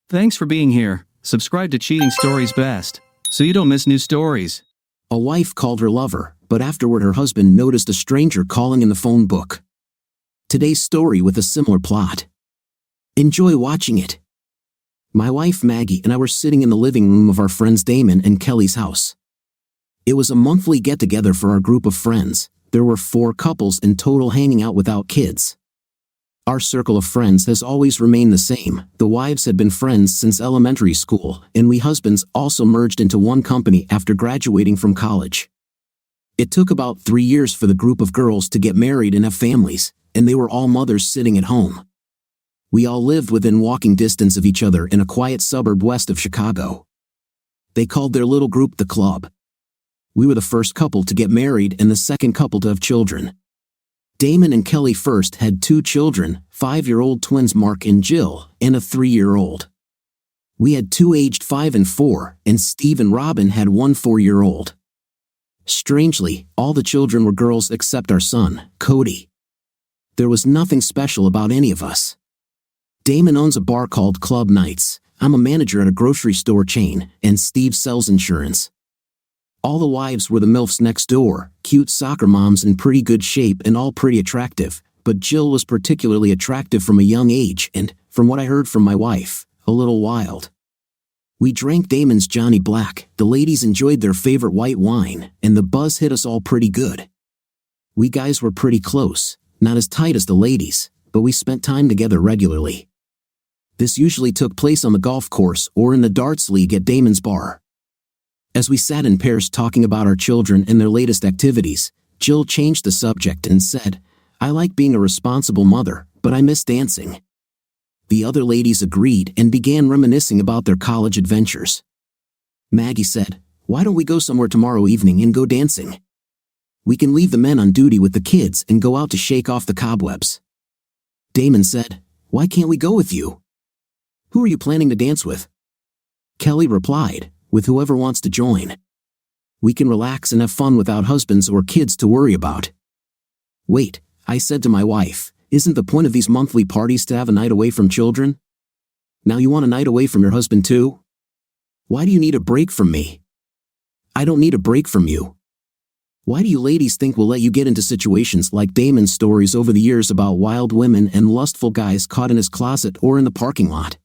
Thanks for being here. Subscribe to Cheating Stories Best, so you don't miss new stories. A wife called her lover, but afterward her husband noticed a stranger calling in the phone book. Today's story with a similar plot. Enjoy watching it. My wife Maggie and I were sitting in the living room of our friends Damon and Kelly's house. It was a monthly get-together for our group of friends. There were 4 couples in total hanging out without kids. Our circle of friends has always remained the same. The wives had been friends since elementary school, and we husbands also merged into one company after graduating from college. It took about 3 years for the group of girls to get married and have families, and they were all mothers sitting at home. We all lived within walking distance of each other in a quiet suburb west of Chicago. They called their little group the Club. We were the first couple to get married and the second couple to have children. Damon and Kelly first had 2 children, 5-year-old twins Mark and Jill, and a 3-year-old. We had 2 aged 5 and 4, and Steve and Robin had 1 4-year-old. Strangely, all the children were girls except our son, Cody. There was nothing special about any of us. Damon owns a bar called Club Nights. I'm a manager at a grocery store chain, and Steve sells insurance. All the wives were the MILFs next door, cute soccer moms in pretty good shape and all pretty attractive, but Jill was particularly attractive from a young age and, from what I heard from my wife, a little wild. We drank Damon's Johnny Black, the ladies enjoyed their favorite white wine, and the buzz hit us all pretty good. We guys were pretty close, not as tight as the ladies, but we spent time together regularly. This usually took place on the golf course or in the darts league at Damon's bar. As we sat in pairs talking about our children and their latest activities, Jill changed the subject and said, "I like being a responsible mother, but I miss dancing." The other ladies agreed and began reminiscing about their college adventures. Maggie said, "Why don't we go somewhere tomorrow evening and go dancing? We can leave the men on duty with the kids and go out to shake off the cobwebs." Damon said, "Why can't we go with you? Who are you planning to dance with?" Kelly replied, "With whoever wants to join. We can relax and have fun without husbands or kids to worry about." "Wait," I said to my wife, "isn't the point of these monthly parties to have a night away from children? Now you want a night away from your husband too? Why do you need a break from me?" "I don't need a break from you. Why do you ladies think we'll let you get into situations like Damon's stories over the years about wild women and lustful guys caught in his closet or in the parking lot?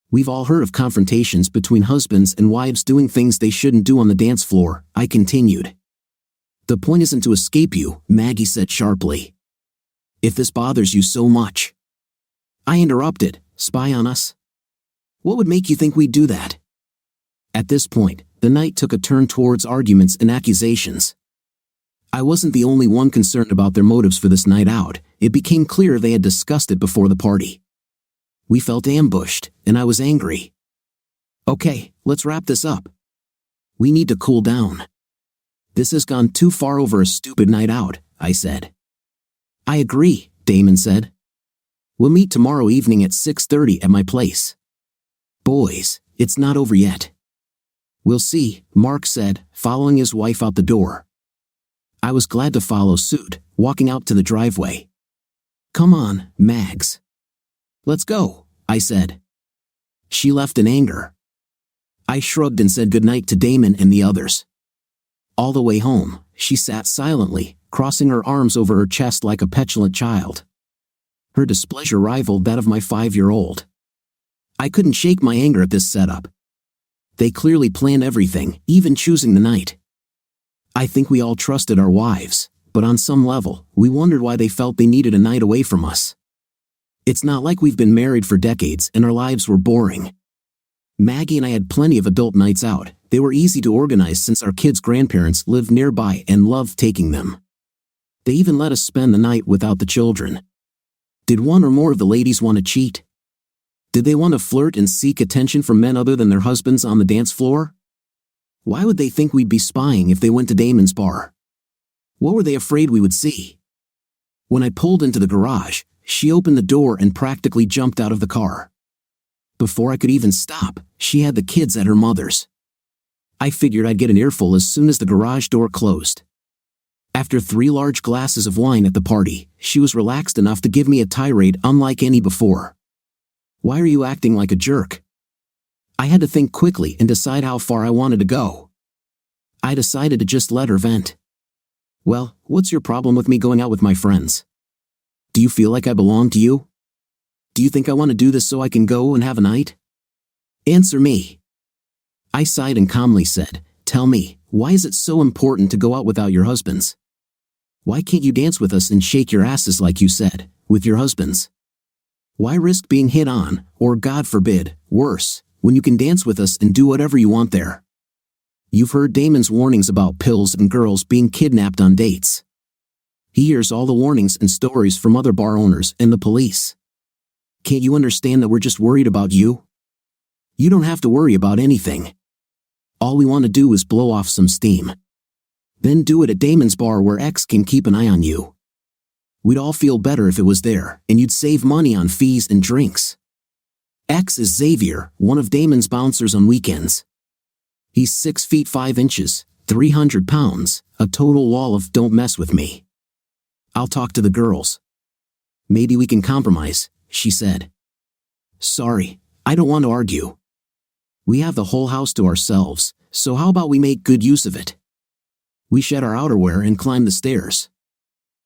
We've all heard of confrontations between husbands and wives doing things they shouldn't do on the dance floor," I continued. "The point isn't to escape you," Maggie said sharply. "If this bothers you so much." I interrupted, "Spy on us? What would make you think we'd do that?" At this point, the night took a turn towards arguments and accusations. I wasn't the only one concerned about their motives for this night out. It became clear they had discussed it before the party. We felt ambushed, and I was angry. "Okay, let's wrap this up. We need to cool down. This has gone too far over a stupid night out," I said. "I agree," Damon said. "We'll meet tomorrow evening at 6:30 at my place." "Boys, it's not over yet." "We'll see," Mark said, following his wife out the door. I was glad to follow suit, walking out to the driveway. "Come on, Mags. Let's go," I said. She left in anger. I shrugged and said goodnight to Damon and the others. All the way home, she sat silently, crossing her arms over her chest like a petulant child. Her displeasure rivaled that of my 5-year-old. I couldn't shake my anger at this setup. They clearly planned everything, even choosing the night. I think we all trusted our wives, but on some level, we wondered why they felt they needed a night away from us. It's not like we've been married for decades and our lives were boring. Maggie and I had plenty of adult nights out. They were easy to organize since our kids' grandparents lived nearby and loved taking them. They even let us spend the night without the children. Did one or more of the ladies want to cheat? Did they want to flirt and seek attention from men other than their husbands on the dance floor? Why would they think we'd be spying if they went to Damon's bar? What were they afraid we would see? When I pulled into the garage, she opened the door and practically jumped out of the car. Before I could even stop, she had the kids at her mother's. I figured I'd get an earful as soon as the garage door closed. After 3 large glasses of wine at the party, she was relaxed enough to give me a tirade unlike any before. "Why are you acting like a jerk? I had to think quickly and decide how far I wanted to go. I decided to just let her vent. Well, what's your problem with me going out with my friends? Do you feel like I belong to you? Do you think I want to do this so I can go and have a night? Answer me. I sighed and calmly said, tell me, why is it so important to go out without your husbands? Why can't you dance with us and shake your asses like you said, with your husbands? Why risk being hit on, or God forbid, worse, when you can dance with us and do whatever you want there? You've heard Damon's warnings about pills and girls being kidnapped on dates. He hears all the warnings and stories from other bar owners and the police. Can't you understand that we're just worried about you? You don't have to worry about anything. All we want to do is blow off some steam. Then do it at Damon's bar where X can keep an eye on you. We'd all feel better if it was there, and you'd save money on fees and drinks. X is Xavier, one of Damon's bouncers on weekends. He's 6 feet 5 inches, 300 pounds, a total wall of don't mess with me. I'll talk to the girls. Maybe we can compromise, she said. Sorry, I don't want to argue. We have the whole house to ourselves, so how about we make good use of it? We shed our outerwear and climbed the stairs.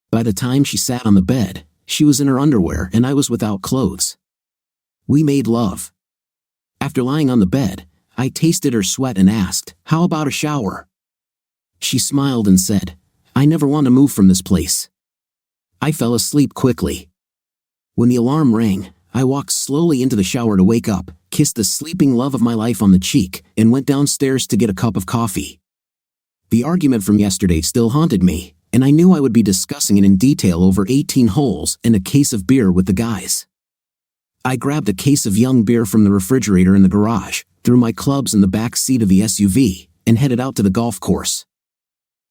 By the time she sat on the bed, she was in her underwear and I was without clothes. We made love. After lying on the bed, I tasted her sweat and asked, how about a shower? She smiled and said, I never want to move from this place. I fell asleep quickly. When the alarm rang, I walked slowly into the shower to wake up, kissed the sleeping love of my life on the cheek, and went downstairs to get a cup of coffee. The argument from yesterday still haunted me, and I knew I would be discussing it in detail over 18 holes and a case of beer with the guys. I grabbed a case of young beer from the refrigerator in the garage, threw my clubs in the back seat of the SUV, and headed out to the golf course.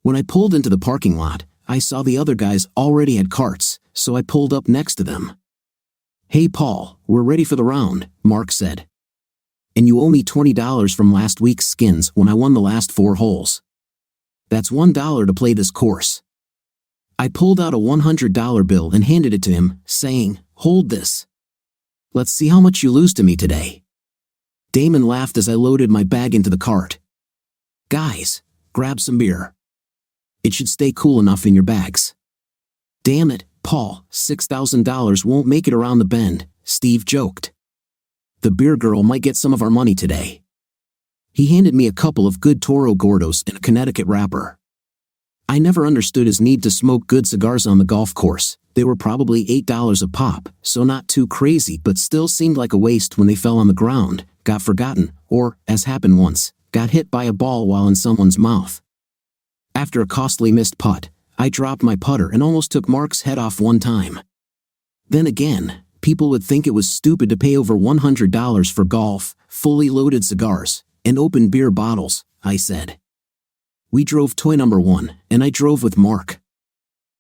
When I pulled into the parking lot, I saw the other guys already had carts, so I pulled up next to them. Hey Paul, we're ready for the round, Mark said. And you owe me $20 from last week's skins when I won the last 4 holes. That's $1 to play this course. I pulled out a $100 bill and handed it to him, saying, hold this. Let's see how much you lose to me today. Damon laughed as I loaded my bag into the cart. Guys, grab some beer. It should stay cool enough in your bags. Damn it, Paul, $6,000 won't make it around the bend, Steve joked. The beer girl might get some of our money today. He handed me a couple of good Toro Gordos and a Connecticut wrapper. I never understood his need to smoke good cigars on the golf course. They were probably $8 a pop, so not too crazy, but still seemed like a waste when they fell on the ground, got forgotten, or, as happened once, got hit by a ball while in someone's mouth. After a costly missed putt, I dropped my putter and almost took Mark's head off one time. Then again, people would think it was stupid to pay over $100 for golf, fully loaded cigars, and open beer bottles, I said. We drove toy number 1, and I drove with Mark.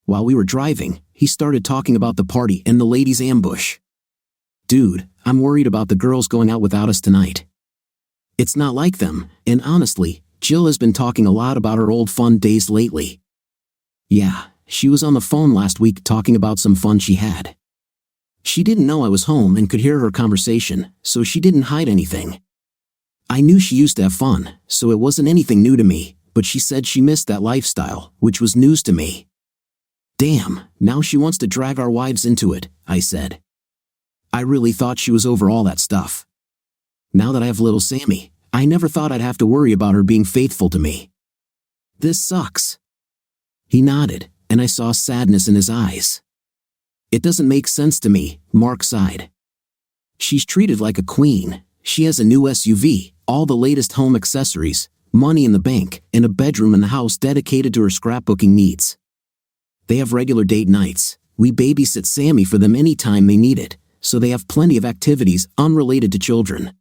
While we were driving, he started talking about the party and the ladies' ambush. Dude, I'm worried about the girls going out without us tonight. It's not like them, and honestly, Jill has been talking a lot about her old fun days lately. Yeah, she was on the phone last week talking about some fun she had. She didn't know I was home and could hear her conversation, so she didn't hide anything. I knew she used to have fun, so it wasn't anything new to me, but she said she missed that lifestyle, which was news to me. Damn, now she wants to drag our wives into it, I said. I really thought she was over all that stuff. Now that I have little Sammy, I never thought I'd have to worry about her being faithful to me. This sucks. He nodded, and I saw sadness in his eyes. It doesn't make sense to me, Mark sighed. She's treated like a queen. She has a new SUV, all the latest home accessories, money in the bank, and a bedroom in the house dedicated to her scrapbooking needs. They have regular date nights. We babysit Sammy for them anytime they need it, so they have plenty of activities unrelated to children.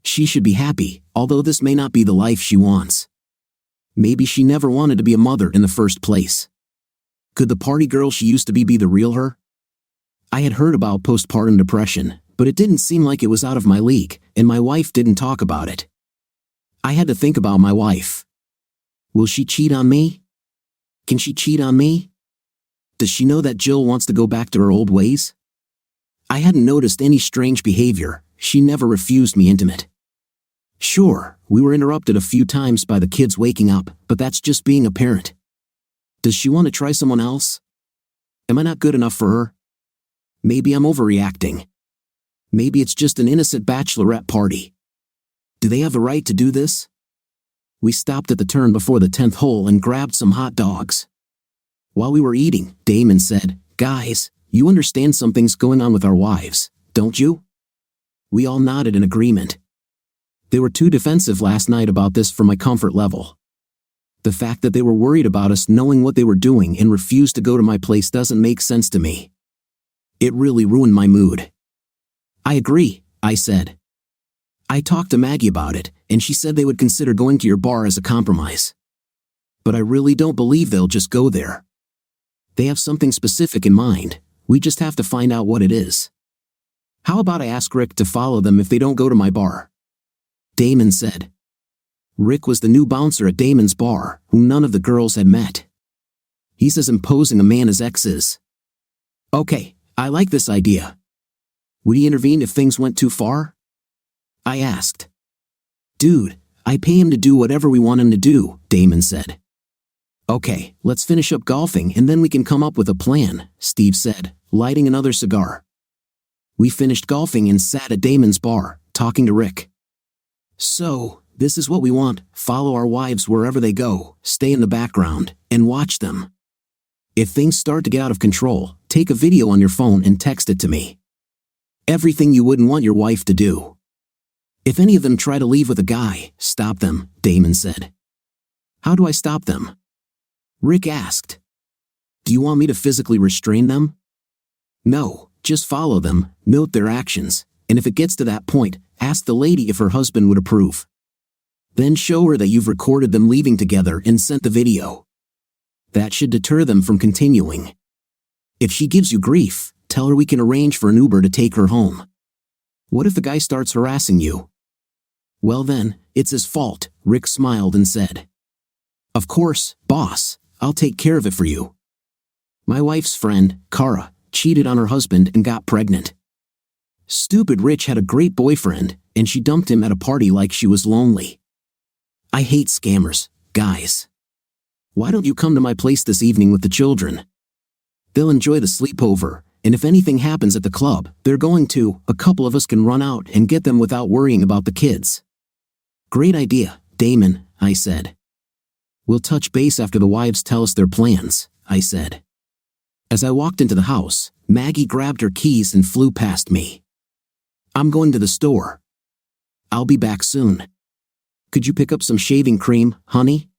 She should be happy, although this may not be the life she wants. Maybe she never wanted to be a mother in the first place. Could the party girl she used to be the real her? I had heard about postpartum depression, but it didn't seem like it was out of my league, and my wife didn't talk about it. I had to think about my wife. Will she cheat on me? Can she cheat on me? Does she know that Jill wants to go back to her old ways? I hadn't noticed any strange behavior. She never refused me intimate. Sure, we were interrupted a few times by the kids waking up, but that's just being a parent. Does she want to try someone else? Am I not good enough for her? Maybe I'm overreacting. Maybe it's just an innocent bachelorette party. Do they have the right to do this? We stopped at the turn before the 10th hole and grabbed some hot dogs. While we were eating, Damon said, "Guys, you understand something's going on with our wives, don't you?" We all nodded in agreement. They were too defensive last night about this for my comfort level. The fact that they were worried about us knowing what they were doing and refused to go to my place doesn't make sense to me. It really ruined my mood. "I agree," I said. "I talked to Maggie about it, and she said they would consider going to your bar as a compromise. But I really don't believe they'll just go there. They have something specific in mind. We just have to find out what it is. How about I ask Rick to follow them if they don't go to my bar?" Damon said. Rick was the new bouncer at Damon's bar, whom none of the girls had met. He's as imposing a man as X is. "Okay, I like this idea. Would he intervene if things went too far?" I asked. "Dude, I pay him to do whatever we want him to do," Damon said. "Okay, let's finish up golfing and then we can come up with a plan," Steve said, lighting another cigar. We finished golfing and sat at Damon's bar, talking to Rick. "So, this is what we want: follow our wives wherever they go, stay in the background, and watch them. If things start to get out of control, take a video on your phone and text it to me. Everything you wouldn't want your wife to do. If any of them try to leave with a guy, stop them," Damon said. "How do I stop them?" Rick asked. "Do you want me to physically restrain them?" "No, just follow them, note their actions, and if it gets to that point, ask the lady if her husband would approve. Then show her that you've recorded them leaving together and sent the video. That should deter them from continuing. If she gives you grief, tell her we can arrange for an Uber to take her home. What if the guy starts harassing you?" "Well then, it's his fault," Rick smiled and said. "Of course, boss, I'll take care of it for you. My wife's friend, Kara, cheated on her husband and got pregnant. Stupid Rich had a great boyfriend, and she dumped him at a party like she was lonely. I hate scammers, guys. Why don't you come to my place this evening with the children? They'll enjoy the sleepover, and if anything happens at the club, a couple of us can run out and get them without worrying about the kids." "Great idea, Damon," I said. "We'll touch base after the wives tell us their plans," I said. As I walked into the house, Maggie grabbed her keys and flew past me. "I'm going to the store. I'll be back soon. Could you pick up some shaving cream, honey?"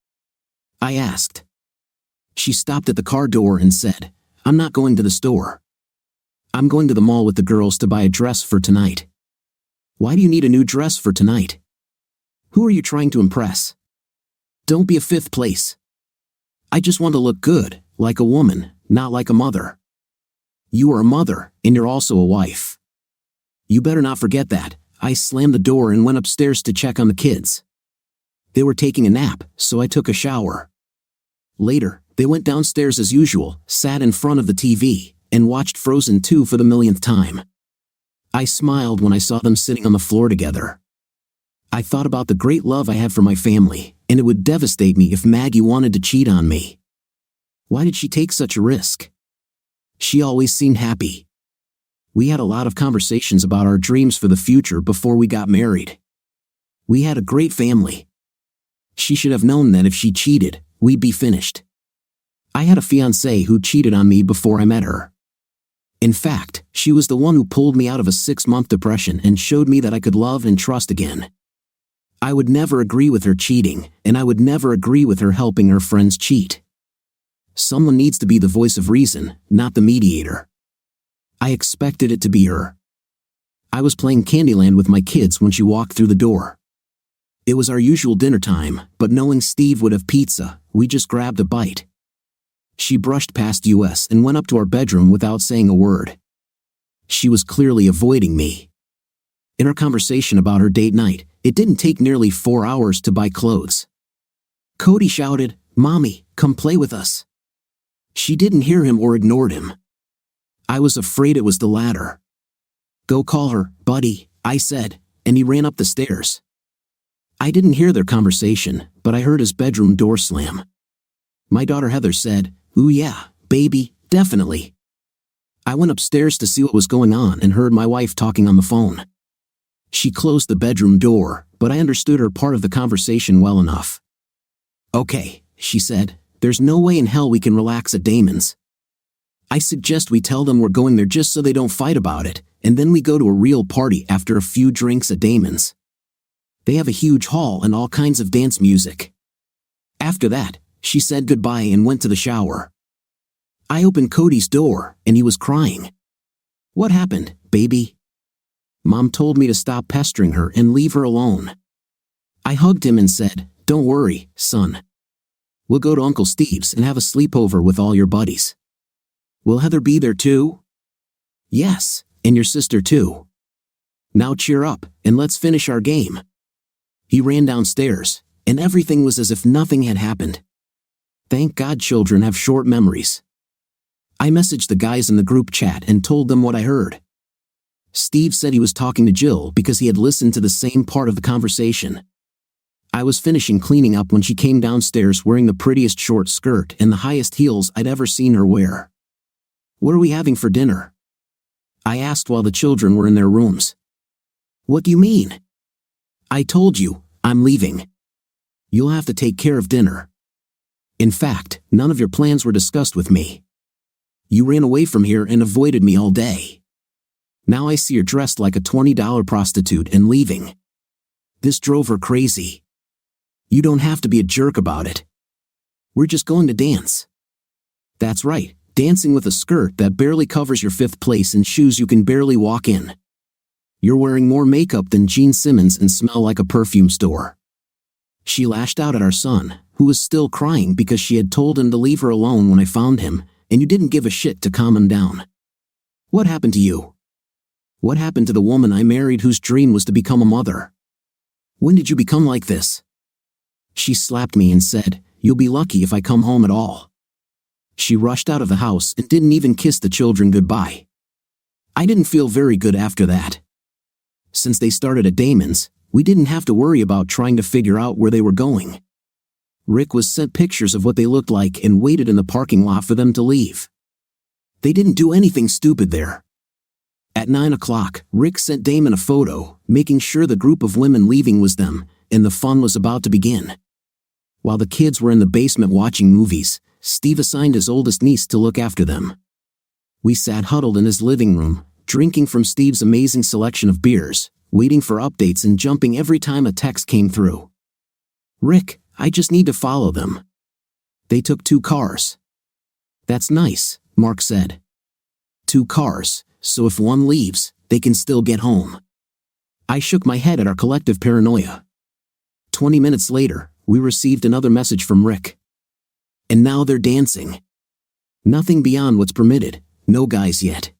I asked. She stopped at the car door and said, "I'm not going to the store. I'm going to the mall with the girls to buy a dress for tonight." "Why do you need a new dress for tonight? Who are you trying to impress? Don't be a fifth place. I just want to look good, like a woman, not like a mother. You are a mother, and you're also a wife. You better not forget that." I slammed the door and went upstairs to check on the kids. They were taking a nap, so I took a shower. Later, they went downstairs as usual, sat in front of the TV, and watched Frozen 2 for the millionth time. I smiled when I saw them sitting on the floor together. I thought about the great love I had for my family, and it would devastate me if Maggie wanted to cheat on me. Why did she take such a risk? She always seemed happy. We had a lot of conversations about our dreams for the future before we got married. We had a great family. She should have known that if she cheated, we'd be finished. I had a fiancée who cheated on me before I met her. In fact, she was the one who pulled me out of a 6-month depression and showed me that I could love and trust again. I would never agree with her cheating, and I would never agree with her helping her friends cheat. Someone needs to be the voice of reason, not the mediator. I expected it to be her. I was playing Candyland with my kids when she walked through the door. It was our usual dinner time, but knowing Steve would have pizza, we just grabbed a bite. She brushed past us and went up to our bedroom without saying a word. She was clearly avoiding me. In our conversation about her date night, it didn't take nearly 4 hours to buy clothes. Cody shouted, "Mommy, come play with us." She didn't hear him or ignored him. I was afraid it was the latter. "Go call her, buddy," I said, and he ran up the stairs. I didn't hear their conversation, but I heard his bedroom door slam. My daughter Heather said, "Ooh yeah, baby, definitely." I went upstairs to see what was going on and heard my wife talking on the phone. She closed the bedroom door, but I understood her part of the conversation well enough. "Okay," she said, "there's no way in hell we can relax at Damon's. I suggest we tell them we're going there just so they don't fight about it, and then we go to a real party after a few drinks at Damon's. They have a huge hall and all kinds of dance music." After that, she said goodbye and went to the shower. I opened Cody's door, and he was crying. "What happened, baby?" Mom told me to stop pestering her and leave her alone. I hugged him and said, "Don't worry, son. We'll go to Uncle Steve's and have a sleepover with all your buddies." "Will Heather be there too?" "Yes, and your sister too. Now cheer up, and let's finish our game." He ran downstairs, and everything was as if nothing had happened. Thank God children have short memories. I messaged the guys in the group chat and told them what I heard. Steve said he was talking to Jill because he had listened to the same part of the conversation. I was finishing cleaning up when she came downstairs wearing the prettiest short skirt and the highest heels I'd ever seen her wear. "What are we having for dinner?" I asked while the children were in their rooms. "What do you mean?" "I told you, I'm leaving. You'll have to take care of dinner. In fact, none of your plans were discussed with me. You ran away from here and avoided me all day. Now I see you're dressed like a $20 prostitute and leaving." This drove her crazy. "You don't have to be a jerk about it. We're just going to dance." "That's right, dancing with a skirt that barely covers your fifth place and shoes you can barely walk in. You're wearing more makeup than Gene Simmons and smell like a perfume store." She lashed out at our son, who was still crying because she had told him to leave her alone when I found him, and you didn't give a shit to calm him down. "What happened to you? What happened to the woman I married whose dream was to become a mother? When did you become like this?" She slapped me and said, "You'll be lucky if I come home at all." She rushed out of the house and didn't even kiss the children goodbye. I didn't feel very good after that. Since they started at Damon's, we didn't have to worry about trying to figure out where they were going. Rick was sent pictures of what they looked like and waited in the parking lot for them to leave. They didn't do anything stupid there. At 9 o'clock, Rick sent Damon a photo, making sure the group of women leaving was them, and the fun was about to begin. While the kids were in the basement watching movies, Steve assigned his oldest niece to look after them. We sat huddled in his living room, drinking from Steve's amazing selection of beers, waiting for updates and jumping every time a text came through. "Rick, I just need to follow them. They took 2 cars." "That's nice," Mark said. 2 cars, so if one leaves, they can still get home." I shook my head at our collective paranoia. 20 minutes later, we received another message from Rick. "And now they're dancing. Nothing beyond what's permitted, no guys yet."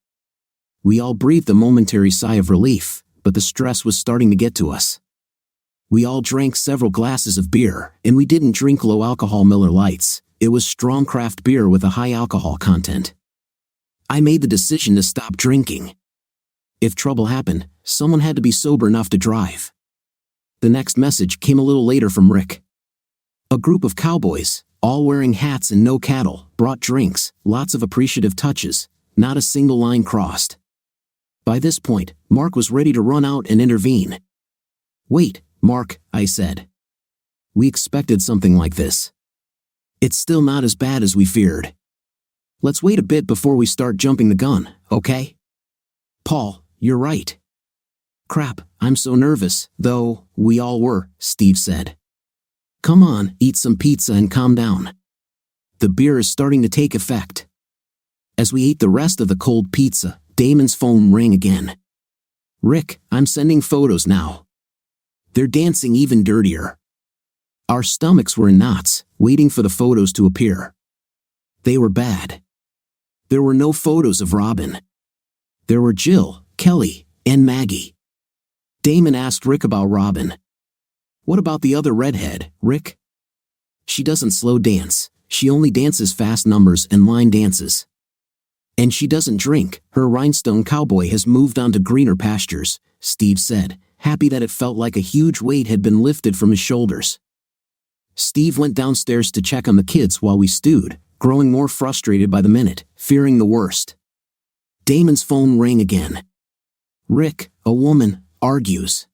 We all breathed a momentary sigh of relief, but the stress was starting to get to us. We all drank several glasses of beer, and we didn't drink low-alcohol Miller Lights. It was strong craft beer with a high alcohol content. I made the decision to stop drinking. If trouble happened, someone had to be sober enough to drive. The next message came a little later from Rick. A group of cowboys, all wearing hats and no cattle, brought drinks, lots of appreciative touches, not a single line crossed. By this point, Mark was ready to run out and intervene. "Wait, Mark," I said. "We expected something like this. It's still not as bad as we feared. Let's wait a bit before we start jumping the gun, okay?" "Paul, you're right." "Crap, I'm so nervous, though, we all were," Steve said. "Come on, eat some pizza and calm down. The beer is starting to take effect." As we ate the rest of the cold pizza, Damon's phone rang again. "Rick, I'm sending photos now. They're dancing even dirtier." Our stomachs were in knots, waiting for the photos to appear. They were bad. There were no photos of Robin. There were Jill, Kelly, and Maggie. Damon asked Rick about Robin. "What about the other redhead, Rick?" "She doesn't slow dance, she only dances fast numbers and line dances. And she doesn't drink, her rhinestone cowboy has moved on to greener pastures," Steve said, happy that it felt like a huge weight had been lifted from his shoulders. Steve went downstairs to check on the kids while we stewed, growing more frustrated by the minute, fearing the worst. Damon's phone rang again. Rick, a woman, argues.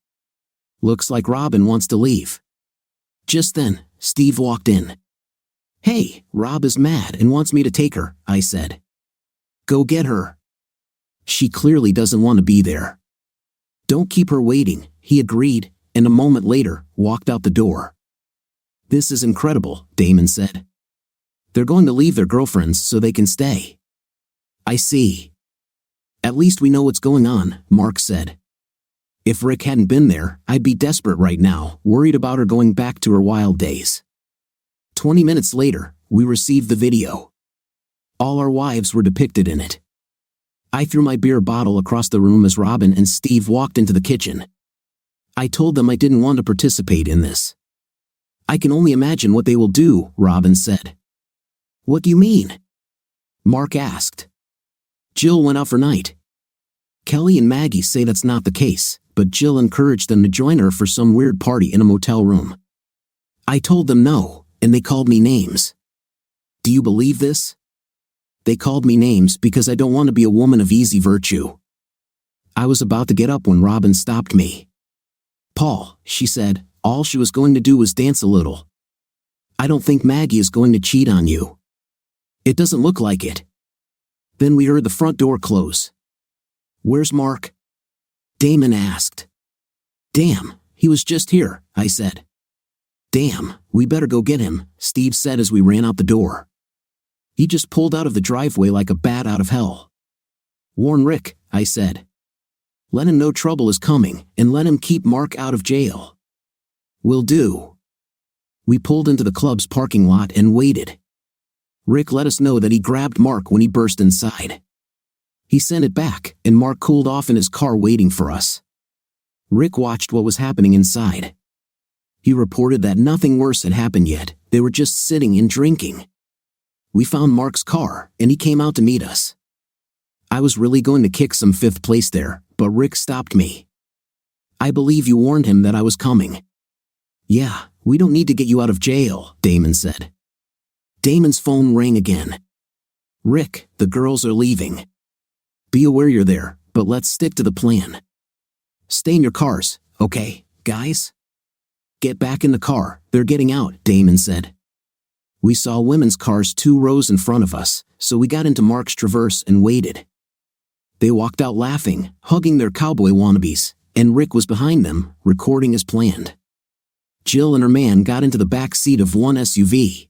Looks like Robin wants to leave. Just then, Steve walked in. Hey, Rob is mad and wants me to take her, I said. Go get her. She clearly doesn't want to be there. Don't keep her waiting, he agreed, and a moment later, walked out the door. This is incredible, Damon said. They're going to leave their girlfriends so they can stay. I see. At least we know what's going on, Mark said. If Rick hadn't been there, I'd be desperate right now, worried about her going back to her wild days. 20 minutes later, we received the video. All our wives were depicted in it. I threw my beer bottle across the room as Robin and Steve walked into the kitchen. I told them I didn't want to participate in this. I can only imagine what they will do, Robin said. What do you mean? Mark asked. Jill went out for night. Kelly and Maggie say that's not the case, but Jill encouraged them to join her for some weird party in a motel room. I told them no, and they called me names. Do you believe this? They called me names because I don't want to be a woman of easy virtue. I was about to get up when Robin stopped me. Paul, she said, all she was going to do was dance a little. I don't think Maggie is going to cheat on you. It doesn't look like it. Then we heard the front door close. Where's Mark? Damon asked. Damn, he was just here, I said. Damn, we better go get him, Steve said as we ran out the door. He just pulled out of the driveway like a bat out of hell. Warn Rick, I said. Let him know trouble is coming, and let him keep Mark out of jail. Will do. We pulled into the club's parking lot and waited. Rick let us know that he grabbed Mark when he burst inside. He sent it back, and Mark cooled off in his car waiting for us. Rick watched what was happening inside. He reported that nothing worse had happened yet, they were just sitting and drinking. We found Mark's car, and he came out to meet us. I was really going to kick some fifth place there, but Rick stopped me. I believe you warned him that I was coming. Yeah, we don't need to get you out of jail, Damon said. Damon's phone rang again. Rick, the girls are leaving. Be aware you're there, but let's stick to the plan. Stay in your cars, okay, guys? Get back in the car, they're getting out, Damon said. We saw women's cars 2 rows in front of us, so we got into Mark's Traverse and waited. They walked out laughing, hugging their cowboy wannabes, and Rick was behind them, recording as planned. Jill and her man got into the back seat of one SUV.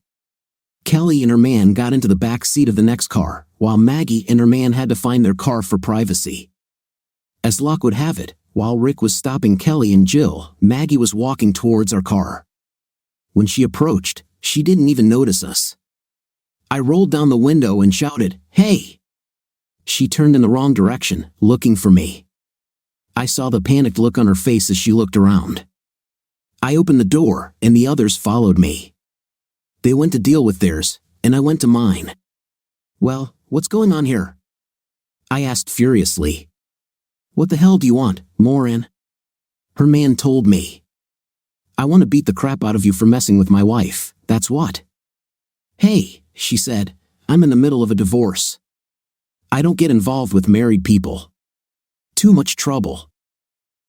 Kelly and her man got into the back seat of the next car, while Maggie and her man had to find their car for privacy. As luck would have it, while Rick was stopping Kelly and Jill, Maggie was walking towards our car. When she approached, she didn't even notice us. I rolled down the window and shouted, "Hey!" She turned in the wrong direction, looking for me. I saw the panicked look on her face as she looked around. I opened the door, and the others followed me. They went to deal with theirs, and I went to mine. Well, what's going on here? I asked furiously. What the hell do you want, Moran? Her man told me. I want to beat the crap out of you for messing with my wife, that's what. Hey, she said, I'm in the middle of a divorce. I don't get involved with married people. Too much trouble.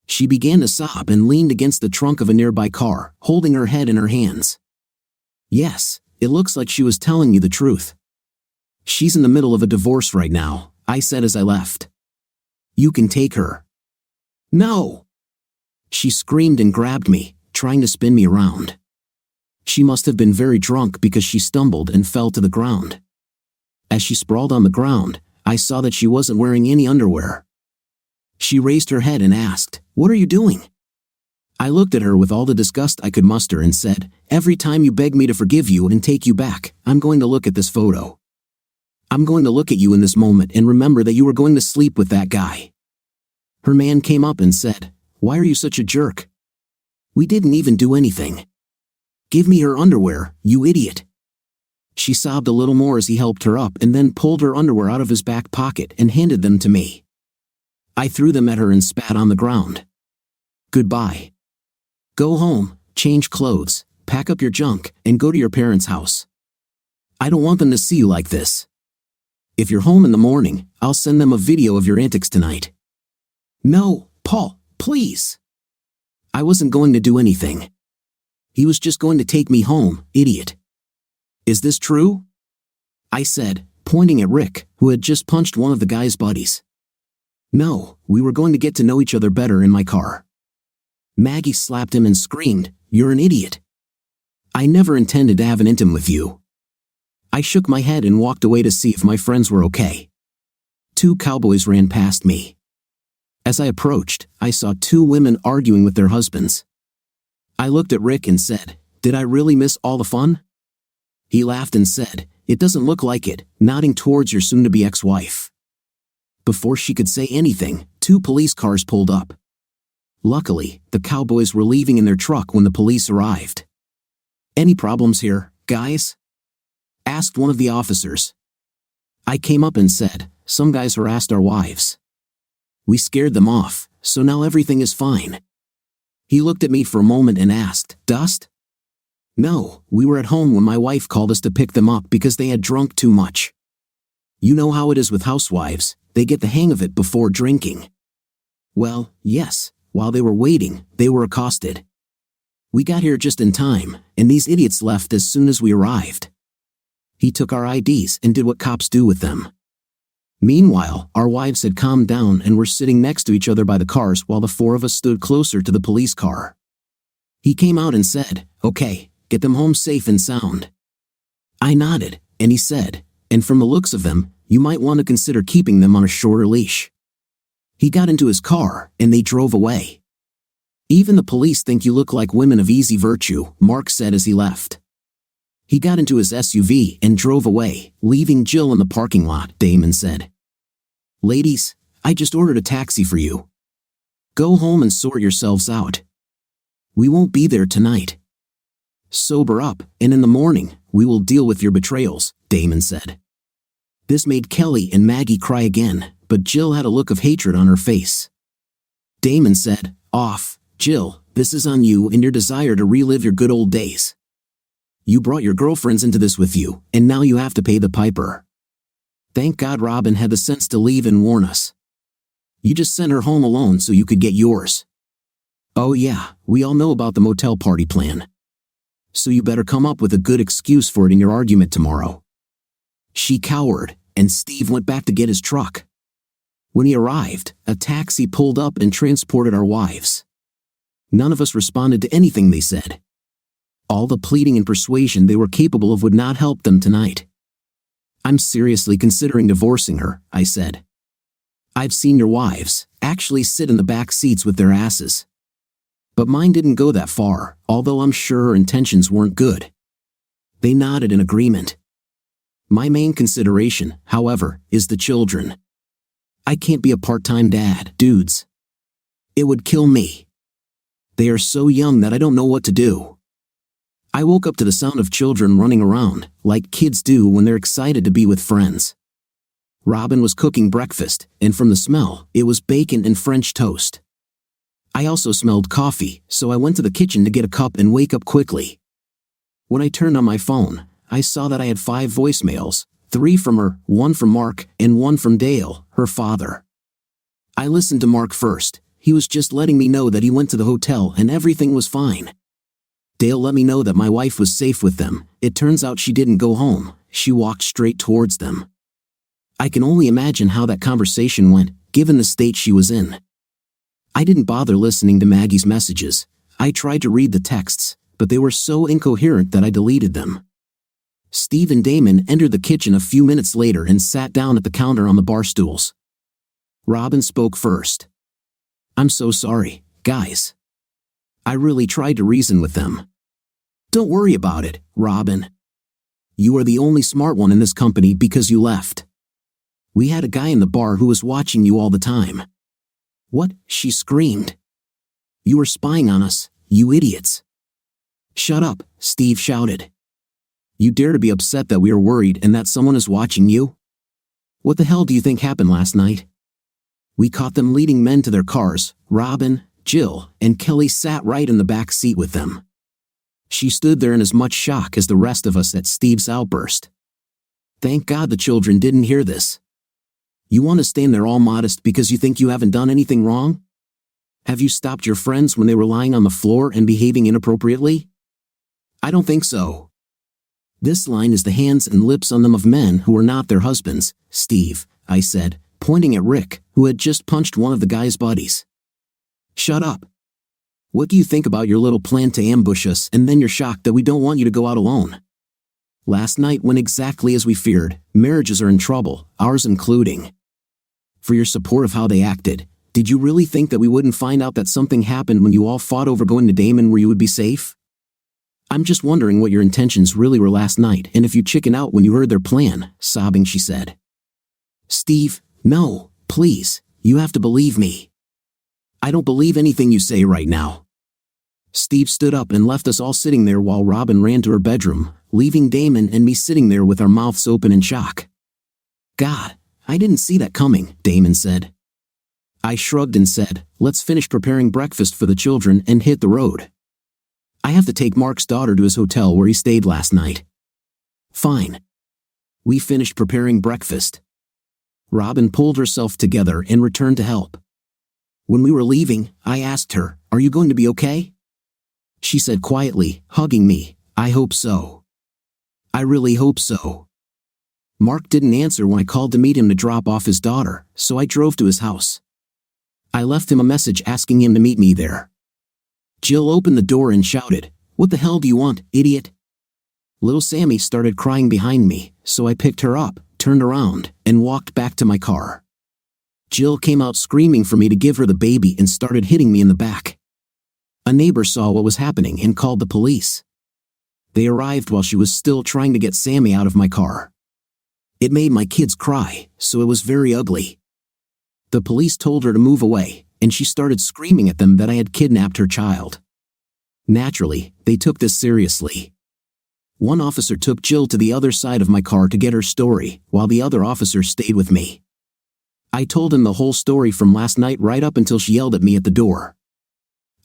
She began to sob and leaned against the trunk of a nearby car, holding her head in her hands. Yes, it looks like she was telling you the truth. She's in the middle of a divorce right now, I said as I left. You can take her. No! She screamed and grabbed me, trying to spin me around. She must have been very drunk because she stumbled and fell to the ground. As she sprawled on the ground, I saw that she wasn't wearing any underwear. She raised her head and asked, "What are you doing?" I looked at her with all the disgust I could muster and said, "Every time you beg me to forgive you and take you back, I'm going to look at this photo. I'm going to look at you in this moment and remember that you were going to sleep with that guy." Her man came up and said, "Why are you such a jerk? We didn't even do anything. Give me her underwear, you idiot." She sobbed a little more as he helped her up and then pulled her underwear out of his back pocket and handed them to me. I threw them at her and spat on the ground. Goodbye. Go home, change clothes, pack up your junk, and go to your parents' house. I don't want them to see you like this. If you're home in the morning, I'll send them a video of your antics tonight." "No, Paul, please." "I wasn't going to do anything. He was just going to take me home, idiot." "Is this true?" I said, pointing at Rick, who had just punched one of the guy's buddies. "No, we were going to get to know each other better in my car." Maggie slapped him and screamed, "You're an idiot. I never intended to have an intim with you." I shook my head and walked away to see if my friends were okay. 2 cowboys ran past me. As I approached, I saw 2 women arguing with their husbands. I looked at Rick and said, "Did I really miss all the fun?" He laughed and said, "It doesn't look like it," nodding towards your soon-to-be ex-wife. Before she could say anything, 2 police cars pulled up. Luckily, the cowboys were leaving in their truck when the police arrived. "Any problems here, guys?" asked one of the officers. I came up and said, "Some guys harassed our wives. We scared them off, so now everything is fine." He looked at me for a moment and asked, "Dust?" "No, we were at home when my wife called us to pick them up because they had drunk too much. You know how it is with housewives, they get the hang of it before drinking." "Well, yes, while they were waiting, they were accosted. We got here just in time, and these idiots left as soon as we arrived. He took our IDs and did what cops do with them. Meanwhile, our wives had calmed down and were sitting next to each other by the cars while the 4 of us stood closer to the police car. He came out and said, 'Okay, get them home safe and sound.' I nodded, and he said, 'And from the looks of them, you might want to consider keeping them on a shorter leash.' He got into his car, and they drove away. 'Even the police think you look like women of easy virtue,' Mark said as he left. He got into his SUV and drove away, leaving Jill in the parking lot. Damon said, 'Ladies, I just ordered a taxi for you. Go home and sort yourselves out. We won't be there tonight. Sober up, and in the morning, we will deal with your betrayals,' Damon said. This made Kelly and Maggie cry again, but Jill had a look of hatred on her face. Damon said, "Off, Jill, this is on you and your desire to relive your good old days. You brought your girlfriends into this with you, and now you have to pay the piper. Thank God Robin had the sense to leave and warn us. You just sent her home alone so you could get yours. Oh yeah, we all know about the motel party plan. So you better come up with a good excuse for it in your argument tomorrow." She cowered, and Steve went back to get his truck. When he arrived, a taxi pulled up and transported our wives. None of us responded to anything they said. All the pleading and persuasion they were capable of would not help them tonight. "I'm seriously considering divorcing her," I said. "I've seen your wives actually sit in the back seats with their asses. But mine didn't go that far, although I'm sure her intentions weren't good." They nodded in agreement. "My main consideration, however, is the children. I can't be a part-time dad, dudes. It would kill me. They are so young that I don't know what to do." I woke up to the sound of children running around, like kids do when they're excited to be with friends. Robin was cooking breakfast, and from the smell, it was bacon and French toast. I also smelled coffee, so I went to the kitchen to get a cup and wake up quickly. When I turned on my phone, I saw that I had 5 voicemails, 3 from her, 1 from Mark, and 1 from Dale, her father. I listened to Mark first. He was just letting me know that he went to the hotel and everything was fine. Dale let me know that my wife was safe with them. It turns out she didn't go home, she walked straight towards them. I can only imagine how that conversation went, given the state she was in. I didn't bother listening to Maggie's messages. I tried to read the texts, but they were so incoherent that I deleted them. Steve and Damon entered the kitchen a few minutes later and sat down at the counter on the bar stools. Robin spoke first. "I'm so sorry, guys. I really tried to reason with them." "Don't worry about it, Robin. You are the only smart one in this company because you left. We had a guy in the bar who was watching you all the time." "What?" she screamed. "You were spying on us, you idiots." "Shut up," Steve shouted. "You dare to be upset that we are worried and that someone is watching you? What the hell do you think happened last night? We caught them leading men to their cars, Robin, Jill, and Kelly sat right in the back seat with them. She stood there in as much shock as the rest of us at Steve's outburst. Thank God the children didn't hear this. You want to stand there all modest because you think you haven't done anything wrong? Have you stopped your friends when they were lying on the floor and behaving inappropriately? I don't think so. This line is the hands and lips on them of men who are not their husbands, Steve, I said, pointing at Rick, who had just punched one of the guy's buddies. Shut up. What do you think about your little plan to ambush us and then you're shocked that we don't want you to go out alone? Last night went exactly as we feared. Marriages are in trouble, ours including. For your support of how they acted, did you really think that we wouldn't find out that something happened when you all fought over going to Damon where you would be safe? I'm just wondering what your intentions really were last night and if you chickened out when you heard their plan, sobbing she said. Steve, no, please, you have to believe me. I don't believe anything you say right now. Steve stood up and left us all sitting there while Robin ran to her bedroom, leaving Damon and me sitting there with our mouths open in shock. God, I didn't see that coming, Damon said. I shrugged and said, let's finish preparing breakfast for the children and hit the road. I have to take Mark's daughter to his hotel where he stayed last night. Fine. We finished preparing breakfast. Robin pulled herself together and returned to help. When we were leaving, I asked her, are you going to be okay? She said quietly, hugging me, I hope so. I really hope so. Mark didn't answer when I called to meet him to drop off his daughter, so I drove to his house. I left him a message asking him to meet me there. Jill opened the door and shouted, what the hell do you want, idiot? Little Sammy started crying behind me, so I picked her up, turned around, and walked back to my car. Jill came out screaming for me to give her the baby and started hitting me in the back. A neighbor saw what was happening and called the police. They arrived while she was still trying to get Sammy out of my car. It made my kids cry, so it was very ugly. The police told her to move away, and she started screaming at them that I had kidnapped her child. Naturally, they took this seriously. One officer took Jill to the other side of my car to get her story, while the other officer stayed with me. I told him the whole story from last night right up until she yelled at me at the door.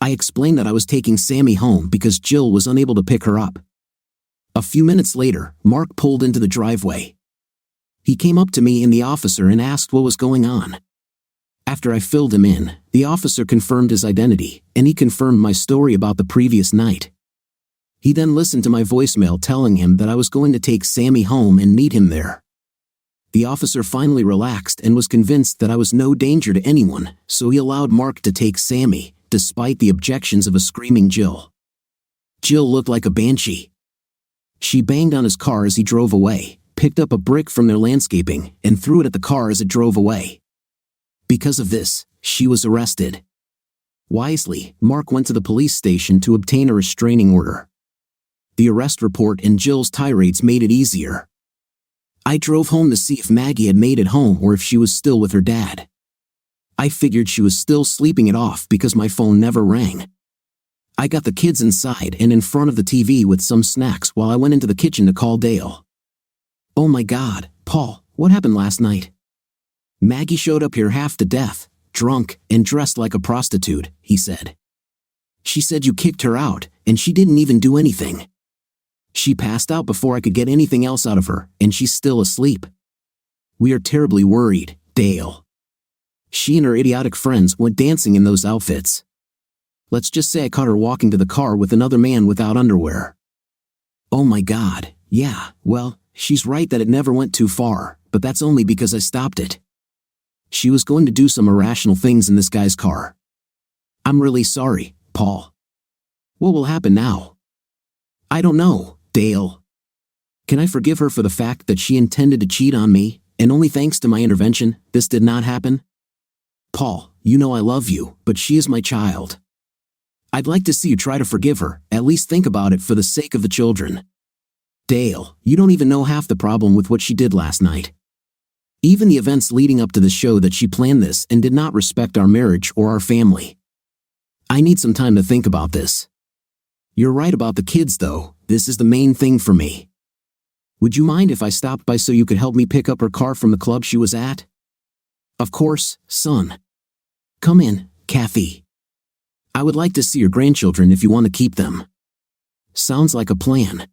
I explained that I was taking Sammy home because Jill was unable to pick her up. A few minutes later, Mark pulled into the driveway. He came up to me and the officer and asked what was going on. After I filled him in, the officer confirmed his identity, and he confirmed my story about the previous night. He then listened to my voicemail telling him that I was going to take Sammy home and meet him there. The officer finally relaxed and was convinced that I was no danger to anyone, so he allowed Mark to take Sammy, despite the objections of a screaming Jill. Jill looked like a banshee. She banged on his car as he drove away, picked up a brick from their landscaping, and threw it at the car as it drove away. Because of this, she was arrested. Wisely, Mark went to the police station to obtain a restraining order. The arrest report and Jill's tirades made it easier. I drove home to see if Maggie had made it home or if she was still with her dad. I figured she was still sleeping it off because my phone never rang. I got the kids inside and in front of the TV with some snacks while I went into the kitchen to call Dale. Oh my God, Paul, what happened last night? Maggie showed up here half to death, drunk, and dressed like a prostitute, he said. She said you kicked her out, and she didn't even do anything. She passed out before I could get anything else out of her, and she's still asleep. We are terribly worried, Dale. She and her idiotic friends went dancing in those outfits. Let's just say I caught her walking to the car with another man without underwear. Oh my God, yeah, well, she's right that it never went too far, but that's only because I stopped it. She was going to do some irrational things in this guy's car. I'm really sorry, Paul. What will happen now? I don't know, Dale. Can I forgive her for the fact that she intended to cheat on me, and only thanks to my intervention, this did not happen? Paul, you know I love you, but she is my child. I'd like to see you try to forgive her, at least think about it for the sake of the children. Dale, you don't even know half the problem with what she did last night. Even the events leading up to the show that she planned this and did not respect our marriage or our family. I need some time to think about this. You're right about the kids though, this is the main thing for me. Would you mind if I stopped by so you could help me pick up her car from the club she was at? Of course, son. Come in, Kathy. I would like to see your grandchildren if you want to keep them. Sounds like a plan.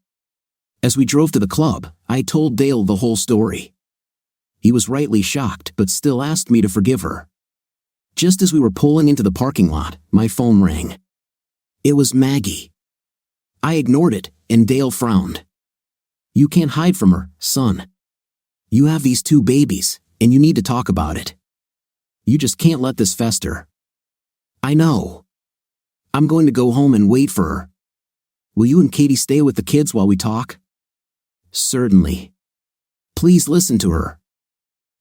As we drove to the club, I told Dale the whole story. He was rightly shocked but still asked me to forgive her. Just as we were pulling into the parking lot, my phone rang. It was Maggie. I ignored it, and Dale frowned. You can't hide from her, son. You have these 2 babies, and you need to talk about it. You just can't let this fester. I know. I'm going to go home and wait for her. Will you and Katie stay with the kids while we talk? Certainly. Please listen to her.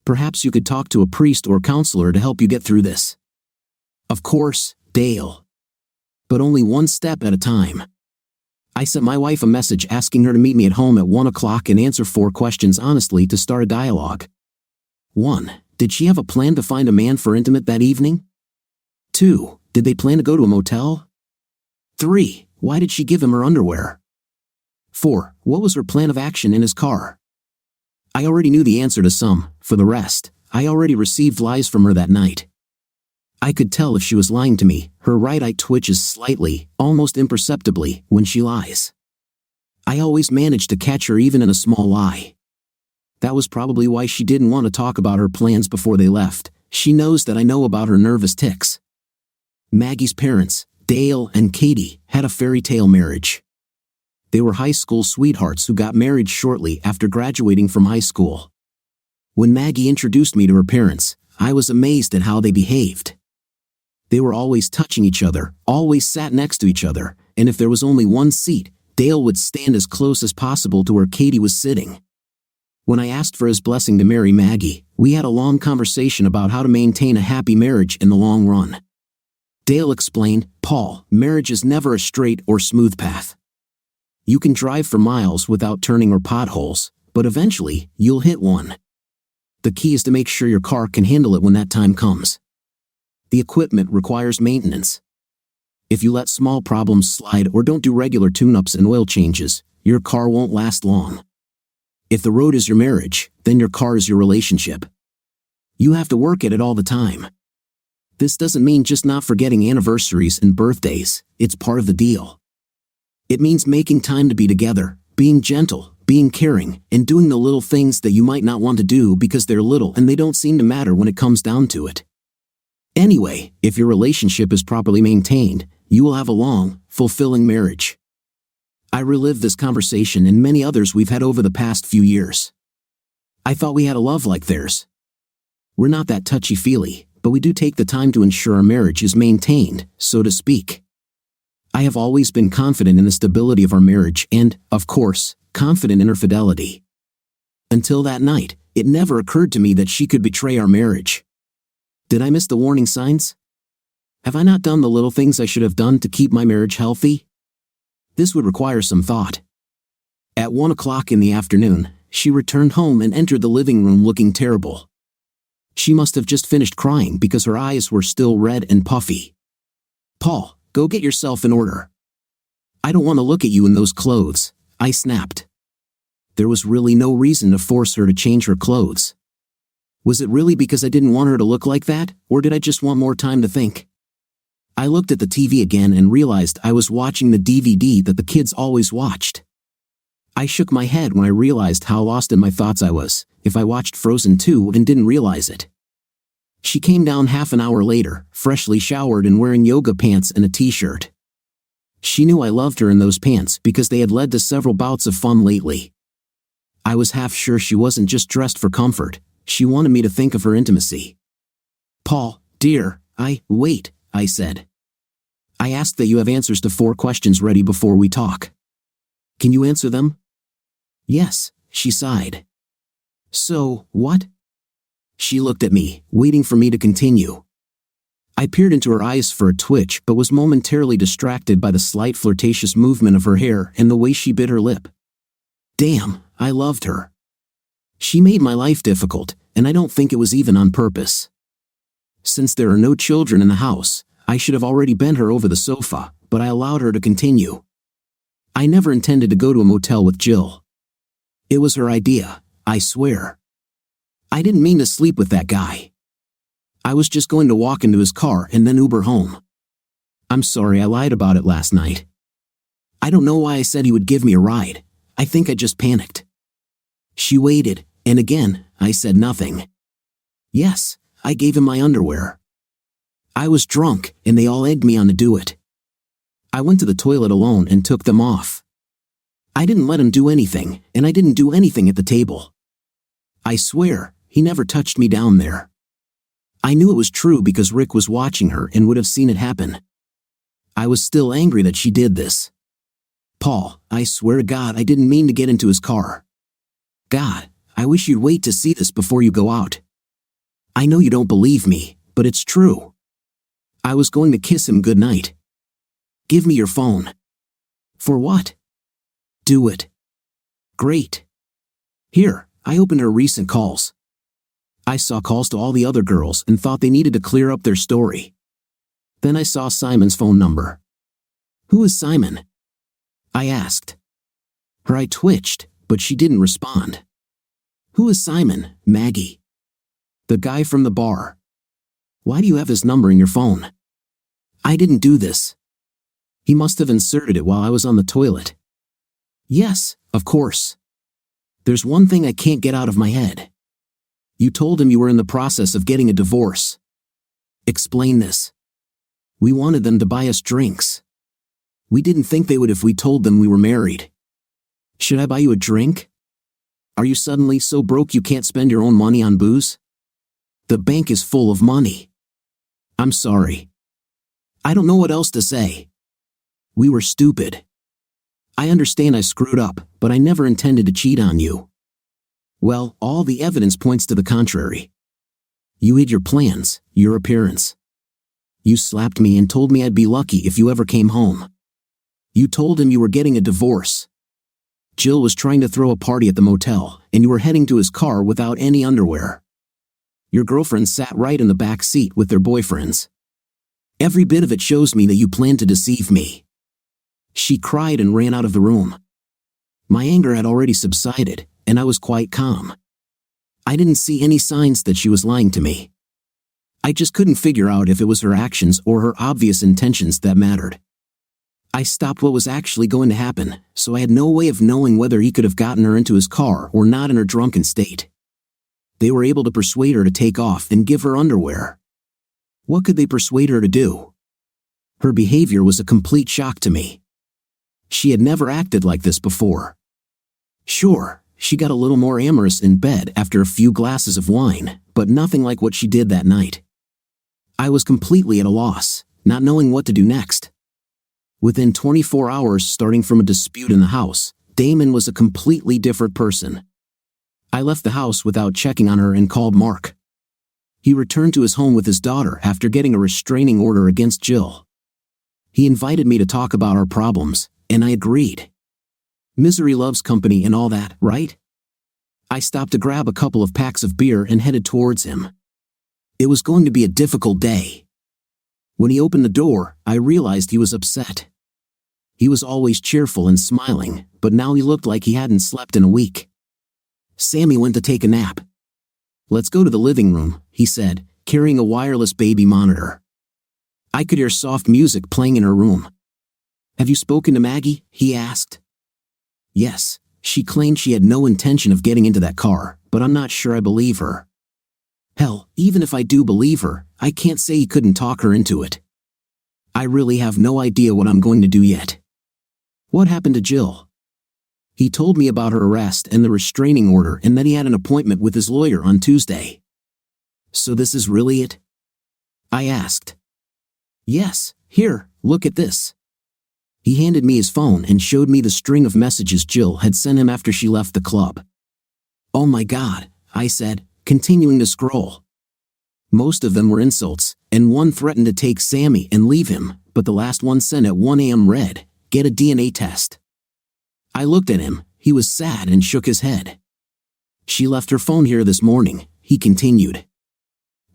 Perhaps you could talk to a priest or counselor to help you get through this. Of course, Dale. But only one step at a time. I sent my wife a message asking her to meet me at home at 1 o'clock and answer 4 questions honestly to start a dialogue. 1. Did she have a plan to find a man for intimate that evening? 2. Did they plan to go to a motel? 3. Why did she give him her underwear? 4. What was her plan of action in his car? I already knew the answer to some. For the rest, I already received lies from her that night. I could tell if she was lying to me. Her right eye twitches slightly, almost imperceptibly, when she lies. I always managed to catch her even in a small lie. That was probably why she didn't want to talk about her plans before they left. She knows that I know about her nervous tics. Maggie's parents, Dale and Katie, had a fairy tale marriage. They were high school sweethearts who got married shortly after graduating from high school. When Maggie introduced me to her parents, I was amazed at how they behaved. They were always touching each other, always sat next to each other, and if there was only one seat, Dale would stand as close as possible to where Katie was sitting. When I asked for his blessing to marry Maggie, we had a long conversation about how to maintain a happy marriage in the long run. Dale explained, Paul, marriage is never a straight or smooth path. You can drive for miles without turning or potholes, but eventually, you'll hit one. The key is to make sure your car can handle it when that time comes. The equipment requires maintenance. If you let small problems slide or don't do regular tune-ups and oil changes, your car won't last long. If the road is your marriage, then your car is your relationship. You have to work at it all the time. This doesn't mean just not forgetting anniversaries and birthdays. It's part of the deal. It means making time to be together, being gentle, being caring, and doing the little things that you might not want to do because they're little and they don't seem to matter when it comes down to it. Anyway, if your relationship is properly maintained, you will have a long, fulfilling marriage. I relived this conversation and many others we've had over the past few years. I thought we had a love like theirs. We're not that touchy-feely, but we do take the time to ensure our marriage is maintained, so to speak. I have always been confident in the stability of our marriage and, of course, confident in her fidelity. Until that night, it never occurred to me that she could betray our marriage. Did I miss the warning signs? Have I not done the little things I should have done to keep my marriage healthy? This would require some thought. At 1 o'clock in the afternoon, she returned home and entered the living room looking terrible. She must have just finished crying because her eyes were still red and puffy. Paul, go get yourself in order. I don't want to look at you in those clothes, I snapped. There was really no reason to force her to change her clothes. Was it really because I didn't want her to look like that, or did I just want more time to think? I looked at the TV again and realized I was watching the DVD that the kids always watched. I shook my head when I realized how lost in my thoughts I was, if I watched Frozen 2 and didn't realize it. She came down half an hour later, freshly showered and wearing yoga pants and a t-shirt. She knew I loved her in those pants because they had led to several bouts of fun lately. I was half sure she wasn't just dressed for comfort. She wanted me to think of her intimacy. Paul, dear, wait, I said. I asked that you have answers to 4 questions ready before we talk. Can you answer them? Yes, she sighed. So, what? She looked at me, waiting for me to continue. I peered into her eyes for a twitch but was momentarily distracted by the slight flirtatious movement of her hair and the way she bit her lip. Damn, I loved her. She made my life difficult, and I don't think it was even on purpose. Since there are no children in the house, I should have already bent her over the sofa, but I allowed her to continue. I never intended to go to a motel with Jill. It was her idea, I swear. I didn't mean to sleep with that guy. I was just going to walk into his car and then Uber home. I'm sorry I lied about it last night. I don't know why I said he would give me a ride. I think I just panicked. She waited, and again, I said nothing. Yes, I gave him my underwear. I was drunk, and they all egged me on to do it. I went to the toilet alone and took them off. I didn't let him do anything, and I didn't do anything at the table. I swear, he never touched me down there. I knew it was true because Rick was watching her and would have seen it happen. I was still angry that she did this. Paul, I swear to God I didn't mean to get into his car. God, I wish you'd wait to see this before you go out. I know you don't believe me, but it's true. I was going to kiss him goodnight. Give me your phone. For what? Do it. Great. Here, I opened her recent calls. I saw calls to all the other girls and thought they needed to clear up their story. Then I saw Simon's phone number. Who is Simon? I asked. Her eye twitched, but she didn't respond. Who is Simon, Maggie? The guy from the bar. Why do you have his number in your phone? I didn't do this. He must have inserted it while I was on the toilet. Yes, of course. There's one thing I can't get out of my head. You told him you were in the process of getting a divorce. Explain this. We wanted them to buy us drinks. We didn't think they would if we told them we were married. Should I buy you a drink? Are you suddenly so broke you can't spend your own money on booze? The bank is full of money. I'm sorry. I don't know what else to say. We were stupid. I understand I screwed up, but I never intended to cheat on you. Well, all the evidence points to the contrary. You hid your plans, your appearance. You slapped me and told me I'd be lucky if you ever came home. You told him you were getting a divorce. Jill was trying to throw a party at the motel, and you were heading to his car without any underwear. Your girlfriends sat right in the back seat with their boyfriends. Every bit of it shows me that you planned to deceive me. She cried and ran out of the room. My anger had already subsided, and I was quite calm. I didn't see any signs that she was lying to me. I just couldn't figure out if it was her actions or her obvious intentions that mattered. I stopped what was actually going to happen, so I had no way of knowing whether he could have gotten her into his car or not in her drunken state. They were able to persuade her to take off and give her underwear. What could they persuade her to do? Her behavior was a complete shock to me. She had never acted like this before. Sure, she got a little more amorous in bed after a few glasses of wine, but nothing like what she did that night. I was completely at a loss, not knowing what to do next. Within 24 hours starting from a dispute in the house, Damon was a completely different person. I left the house without checking on her and called Mark. He returned to his home with his daughter after getting a restraining order against Jill. He invited me to talk about our problems, and I agreed. Misery loves company and all that, right? I stopped to grab a couple of packs of beer and headed towards him. It was going to be a difficult day. When he opened the door, I realized he was upset. He was always cheerful and smiling, but now he looked like he hadn't slept in a week. Sammy went to take a nap. Let's go to the living room, he said, carrying a wireless baby monitor. I could hear soft music playing in her room. Have you spoken to Maggie? He asked. Yes, she claimed she had no intention of getting into that car, but I'm not sure I believe her. Hell, even if I do believe her, I can't say he couldn't talk her into it. I really have no idea what I'm going to do yet. What happened to Jill? He told me about her arrest and the restraining order and that he had an appointment with his lawyer on Tuesday. So this is really it? I asked. Yes, here, look at this. He handed me his phone and showed me the string of messages Jill had sent him after she left the club. Oh my God, I said, continuing to scroll. Most of them were insults, and one threatened to take Sammy and leave him, but the last one sent at 1 a.m. read, "Get a DNA test." I looked at him, he was sad and shook his head. She left her phone here this morning, he continued.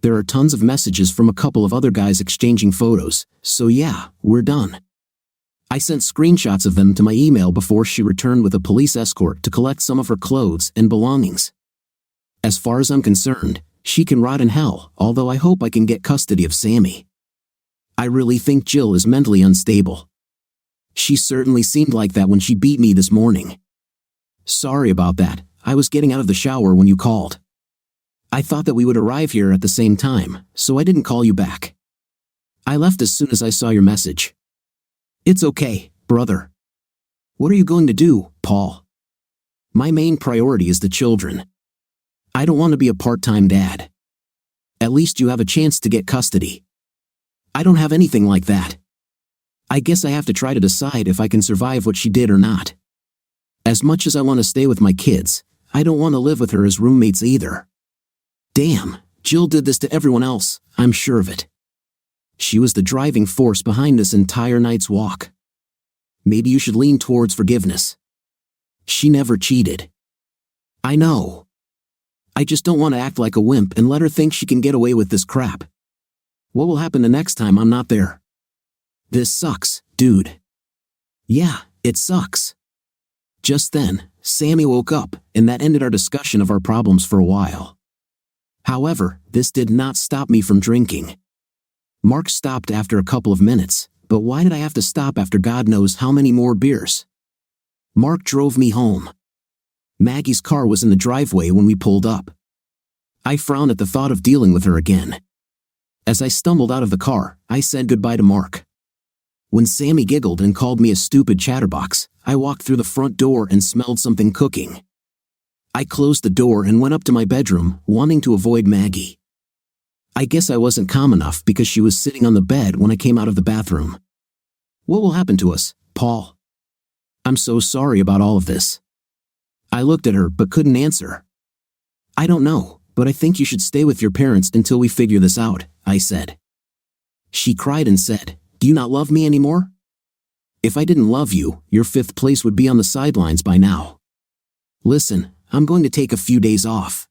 There are tons of messages from a couple of other guys exchanging photos, so yeah, we're done. I sent screenshots of them to my email before she returned with a police escort to collect some of her clothes and belongings. As far as I'm concerned, she can rot in hell, although I hope I can get custody of Sammy. I really think Jill is mentally unstable. She certainly seemed like that when she beat me this morning. Sorry about that, I was getting out of the shower when you called. I thought that we would arrive here at the same time, so I didn't call you back. I left as soon as I saw your message. It's okay, brother. What are you going to do, Paul? My main priority is the children. I don't want to be a part-time dad. At least you have a chance to get custody. I don't have anything like that. I guess I have to try to decide if I can survive what she did or not. As much as I want to stay with my kids, I don't want to live with her as roommates either. Damn, Jill did this to everyone else, I'm sure of it. She was the driving force behind this entire night's walk. Maybe you should lean towards forgiveness. She never cheated. I know. I just don't want to act like a wimp and let her think she can get away with this crap. What will happen the next time I'm not there? This sucks, dude. Yeah, it sucks. Just then, Sammy woke up, and that ended our discussion of our problems for a while. However, this did not stop me from drinking. Mark stopped after a couple of minutes, but why did I have to stop after God knows how many more beers? Mark drove me home. Maggie's car was in the driveway when we pulled up. I frowned at the thought of dealing with her again. As I stumbled out of the car, I said goodbye to Mark. When Sammy giggled and called me a stupid chatterbox, I walked through the front door and smelled something cooking. I closed the door and went up to my bedroom, wanting to avoid Maggie. I guess I wasn't calm enough because she was sitting on the bed when I came out of the bathroom. What will happen to us, Paul? I'm so sorry about all of this. I looked at her but couldn't answer. I don't know, but I think you should stay with your parents until we figure this out, I said. She cried and said, "Do you not love me anymore? If I didn't love you, your fifth place would be on the sidelines by now. Listen, I'm going to take a few days off.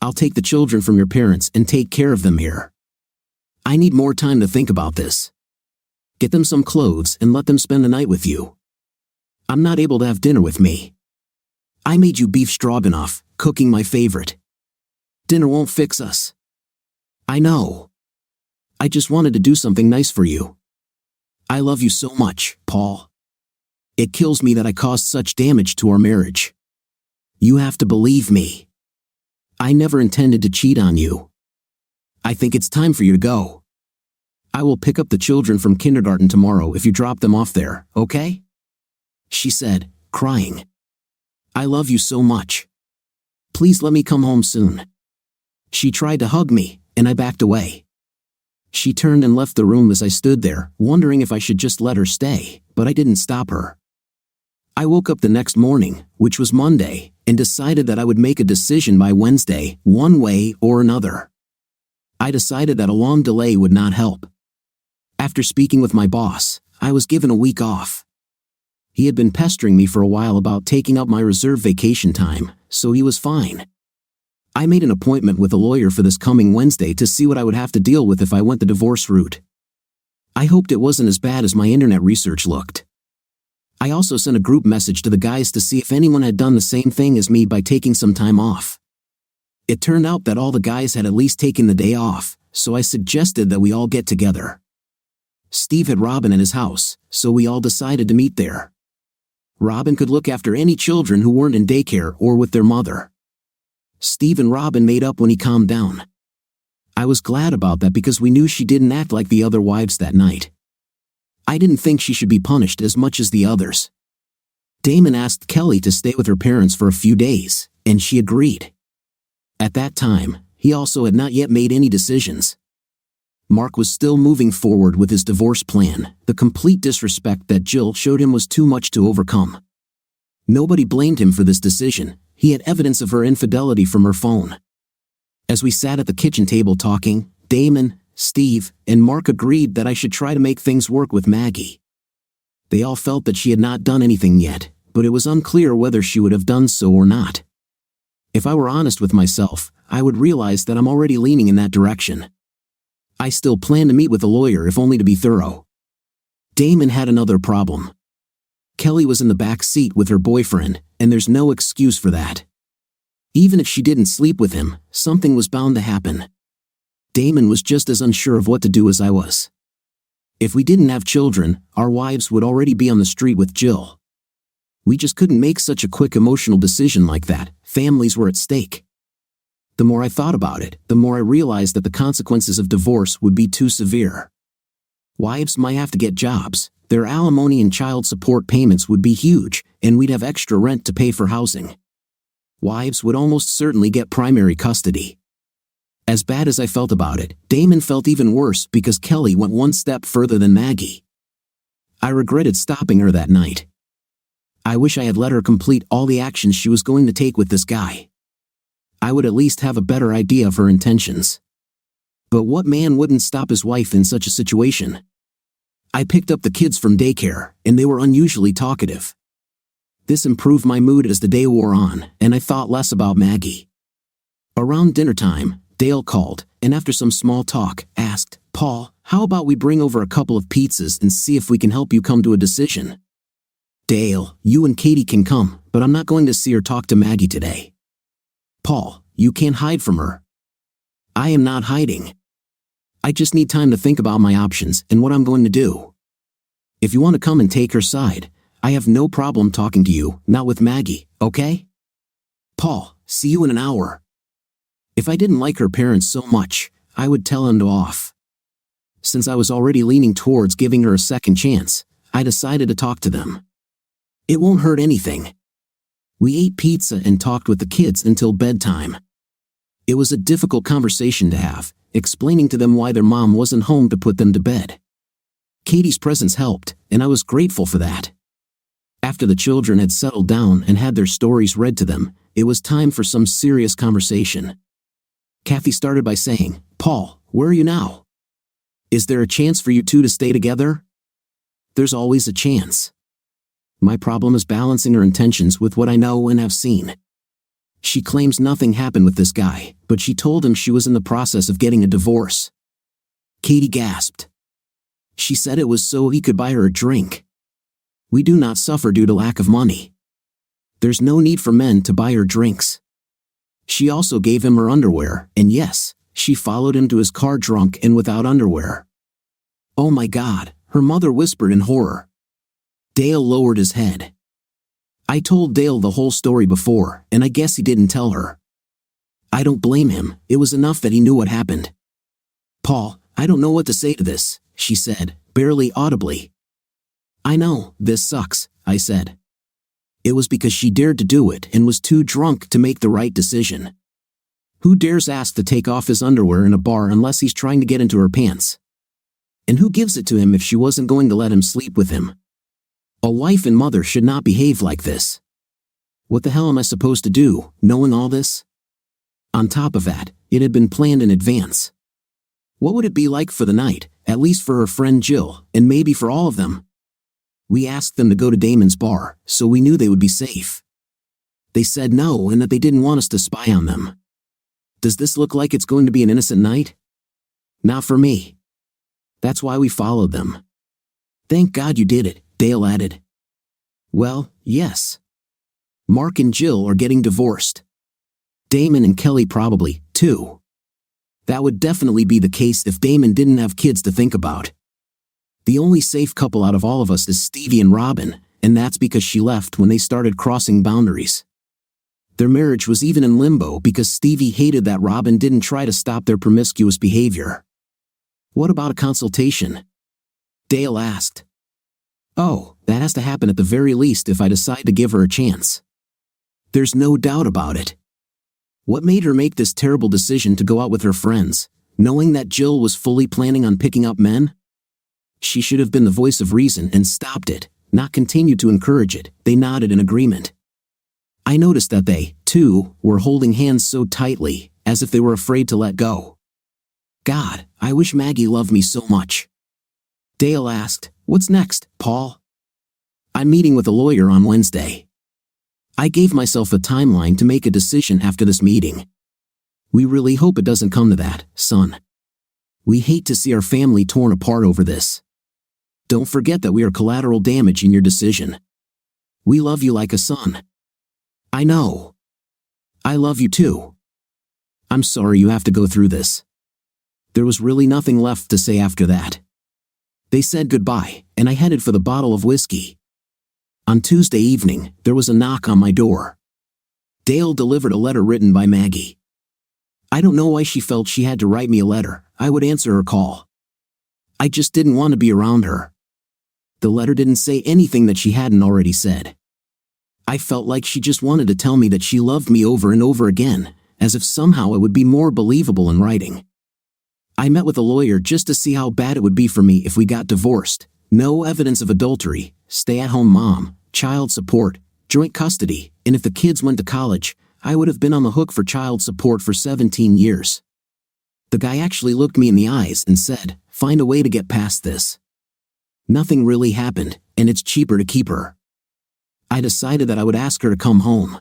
I'll take the children from your parents and take care of them here. I need more time to think about this. Get them some clothes and let them spend the night with you. I'm not able to have dinner with me. I made you beef stroganoff, cooking my favorite. Dinner won't fix us. I know. I just wanted to do something nice for you. I love you so much, Paul. It kills me that I caused such damage to our marriage. You have to believe me. I never intended to cheat on you. I think it's time for you to go. I will pick up the children from kindergarten tomorrow if you drop them off there, okay? She said, crying. I love you so much. Please let me come home soon. She tried to hug me, and I backed away. She turned and left the room as I stood there, wondering if I should just let her stay, but I didn't stop her. I woke up the next morning, which was Monday, and decided that I would make a decision by Wednesday, one way or another. I decided that a long delay would not help. After speaking with my boss, I was given a week off. He had been pestering me for a while about taking up my reserve vacation time, so he was fine. I made an appointment with a lawyer for this coming Wednesday to see what I would have to deal with if I went the divorce route. I hoped it wasn't as bad as my internet research looked. I also sent a group message to the guys to see if anyone had done the same thing as me by taking some time off. It turned out that all the guys had at least taken the day off, so I suggested that we all get together. Steve had Robin at his house, so we all decided to meet there. Robin could look after any children who weren't in daycare or with their mother. Steve and Robin made up when he calmed down. I was glad about that because we knew she didn't act like the other wives that night. I didn't think she should be punished as much as the others. Damon asked Kelly to stay with her parents for a few days, and she agreed. At that time, he also had not yet made any decisions. Mark was still moving forward with his divorce plan. The complete disrespect that Jill showed him was too much to overcome. Nobody blamed him for this decision. He had evidence of her infidelity from her phone. As we sat at the kitchen table talking, Damon, Steve, and Mark agreed that I should try to make things work with Maggie. They all felt that she had not done anything yet, but it was unclear whether she would have done so or not. If I were honest with myself, I would realize that I'm already leaning in that direction. I still plan to meet with a lawyer if only to be thorough. Damon had another problem. Kelly was in the back seat with her boyfriend, and there's no excuse for that. Even if she didn't sleep with him, something was bound to happen. Damon was just as unsure of what to do as I was. If we didn't have children, our wives would already be on the street with Jill. We just couldn't make such a quick emotional decision like that. Families were at stake. The more I thought about it, the more I realized that the consequences of divorce would be too severe. Wives might have to get jobs, their alimony and child support payments would be huge, and we'd have extra rent to pay for housing. Wives would almost certainly get primary custody. As bad as I felt about it, Damon felt even worse because Kelly went one step further than Maggie. I regretted stopping her that night. I wish I had let her complete all the actions she was going to take with this guy. I would at least have a better idea of her intentions. But what man wouldn't stop his wife in such a situation? I picked up the kids from daycare, and they were unusually talkative. This improved my mood as the day wore on, and I thought less about Maggie. Around dinner time, Dale called, and after some small talk, asked, "Paul, how about we bring over a couple of pizzas and see if we can help you come to a decision?" "Dale, you and Katie can come, but I'm not going to see or talk to Maggie today." "Paul, you can't hide from her." "I am not hiding. I just need time to think about my options and what I'm going to do. If you want to come and take her side, I have no problem talking to you, not with Maggie, okay? Paul, see you in an hour." If I didn't like her parents so much, I would tell them to off. Since I was already leaning towards giving her a second chance, I decided to talk to them. It won't hurt anything. We ate pizza and talked with the kids until bedtime. It was a difficult conversation to have, explaining to them why their mom wasn't home to put them to bed. Katie's presence helped, and I was grateful for that. After the children had settled down and had their stories read to them, it was time for some serious conversation. Kathy started by saying, "Paul, where are you now? Is there a chance for you two to stay together?" "There's always a chance. My problem is balancing her intentions with what I know and have seen. She claims nothing happened with this guy, but she told him she was in the process of getting a divorce." Katie gasped. "She said it was so he could buy her a drink. We do not suffer due to lack of money. There's no need for men to buy her drinks. She also gave him her underwear, and yes, she followed him to his car drunk and without underwear." "Oh my God," her mother whispered in horror. Dale lowered his head. "I told Dale the whole story before, and I guess he didn't tell her. I don't blame him, it was enough that he knew what happened." "Paul, I don't know what to say to this," she said, barely audibly. "I know, this sucks," I said. "It was because she dared to do it and was too drunk to make the right decision. Who dares ask to take off his underwear in a bar unless he's trying to get into her pants? And who gives it to him if she wasn't going to let him sleep with him? A wife and mother should not behave like this. What the hell am I supposed to do, knowing all this? On top of that, it had been planned in advance. What would it be like for the night, at least for her friend Jill, and maybe for all of them? We asked them to go to Damon's bar, so we knew they would be safe. They said no and that they didn't want us to spy on them. Does this look like it's going to be an innocent night? Not for me. That's why we followed them." "Thank God you did it," Dale added. "Well, yes. Mark and Jill are getting divorced. Damon and Kelly probably, too. That would definitely be the case if Damon didn't have kids to think about. The only safe couple out of all of us is Stevie and Robin, and that's because she left when they started crossing boundaries. Their marriage was even in limbo because Stevie hated that Robin didn't try to stop their promiscuous behavior." "What about a consultation?" Dale asked. "Oh, that has to happen at the very least if I decide to give her a chance. There's no doubt about it. What made her make this terrible decision to go out with her friends, knowing that Jill was fully planning on picking up men? She should have been the voice of reason and stopped it, not continued to encourage it." They nodded in agreement. I noticed that they, too, were holding hands so tightly, as if they were afraid to let go. "God, I wish Maggie loved me so much." Dale asked, "What's next, Paul?" "I'm meeting with a lawyer on Wednesday. I gave myself a timeline to make a decision after this meeting. We really hope it doesn't come to that, son. We hate to see our family torn apart over this. Don't forget that we are collateral damage in your decision. We love you like a son." "I know. I love you too. I'm sorry you have to go through this." There was really nothing left to say after that. They said goodbye, and I headed for the bottle of whiskey. On Tuesday evening, there was a knock on my door. Dale delivered a letter written by Maggie. I don't know why she felt she had to write me a letter. I would answer her call. I just didn't want to be around her. The letter didn't say anything that she hadn't already said. I felt like she just wanted to tell me that she loved me over and over again, as if somehow it would be more believable in writing. I met with a lawyer just to see how bad it would be for me if we got divorced. No evidence of adultery, stay-at-home mom, child support, joint custody, and if the kids went to college, I would have been on the hook for child support for 17 years. The guy actually looked me in the eyes and said, "Find a way to get past this. Nothing really happened, and it's cheaper to keep her." I decided that I would ask her to come home.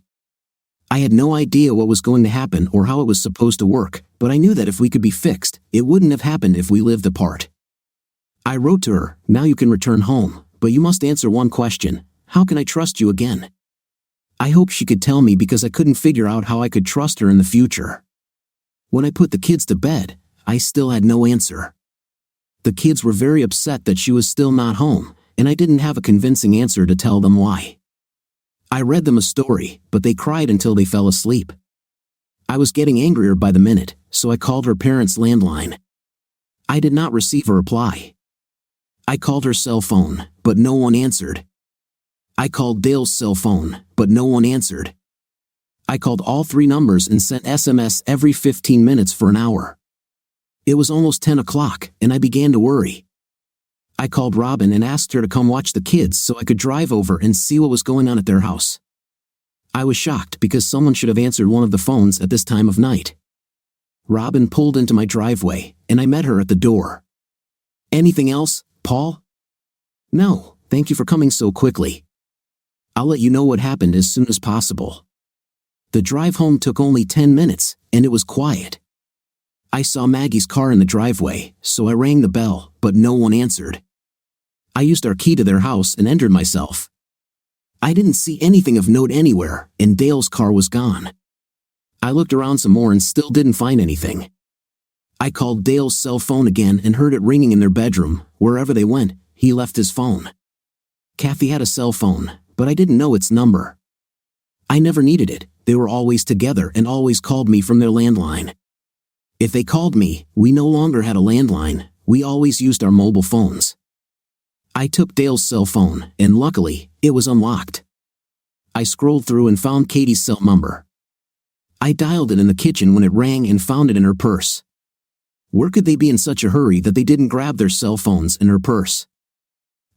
I had no idea what was going to happen or how it was supposed to work, but I knew that if we could be fixed, it wouldn't have happened if we lived apart. I wrote to her, "Now you can return home, but you must answer one question. How can I trust you again?" I hoped she could tell me because I couldn't figure out how I could trust her in the future. When I put the kids to bed, I still had no answer. The kids were very upset that she was still not home, and I didn't have a convincing answer to tell them why. I read them a story, but they cried until they fell asleep. I was getting angrier by the minute, so I called her parents' landline. I did not receive a reply. I called her cell phone, but no one answered. I called Dale's cell phone, but no one answered. I called all 3 numbers and sent SMS every 15 minutes for an hour. It was almost 10 o'clock, and I began to worry. I called Robin and asked her to come watch the kids so I could drive over and see what was going on at their house. I was shocked because someone should have answered one of the phones at this time of night. Robin pulled into my driveway, and I met her at the door. "Anything else, Paul?" "No, thank you for coming so quickly. I'll let you know what happened as soon as possible." The drive home took only 10 minutes, and it was quiet. I saw Maggie's car in the driveway, so I rang the bell, but no one answered. I used our key to their house and entered myself. I didn't see anything of note anywhere, and Dale's car was gone. I looked around some more and still didn't find anything. I called Dale's cell phone again and heard it ringing in their bedroom. Wherever they went, he left his phone. Kathy had a cell phone, but I didn't know its number. I never needed it. They were always together and always called me from their landline. If they called me, we no longer had a landline. We always used our mobile phones. I took Dale's cell phone, and luckily, it was unlocked. I scrolled through and found Katie's cell number. I dialed it in the kitchen when it rang and found it in her purse. Where could they be in such a hurry that they didn't grab their cell phones in her purse?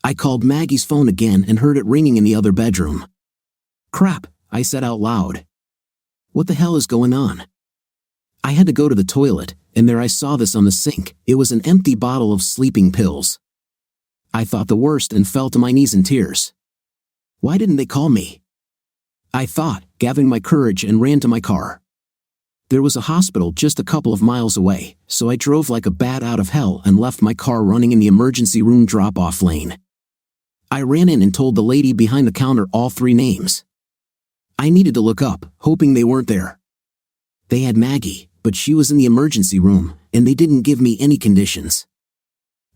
I called Maggie's phone again and heard it ringing in the other bedroom. "Crap," I said out loud. "What the hell is going on?" I had to go to the toilet, and there I saw this on the sink. It was an empty bottle of sleeping pills. I thought the worst and fell to my knees in tears. Why didn't they call me? I thought, gathering my courage, and ran to my car. There was a hospital just a couple of miles away, so I drove like a bat out of hell and left my car running in the emergency room drop-off lane. I ran in and told the lady behind the counter all 3 names. I needed to look up, hoping they weren't there. They had Maggie, but she was in the emergency room, and they didn't give me any conditions.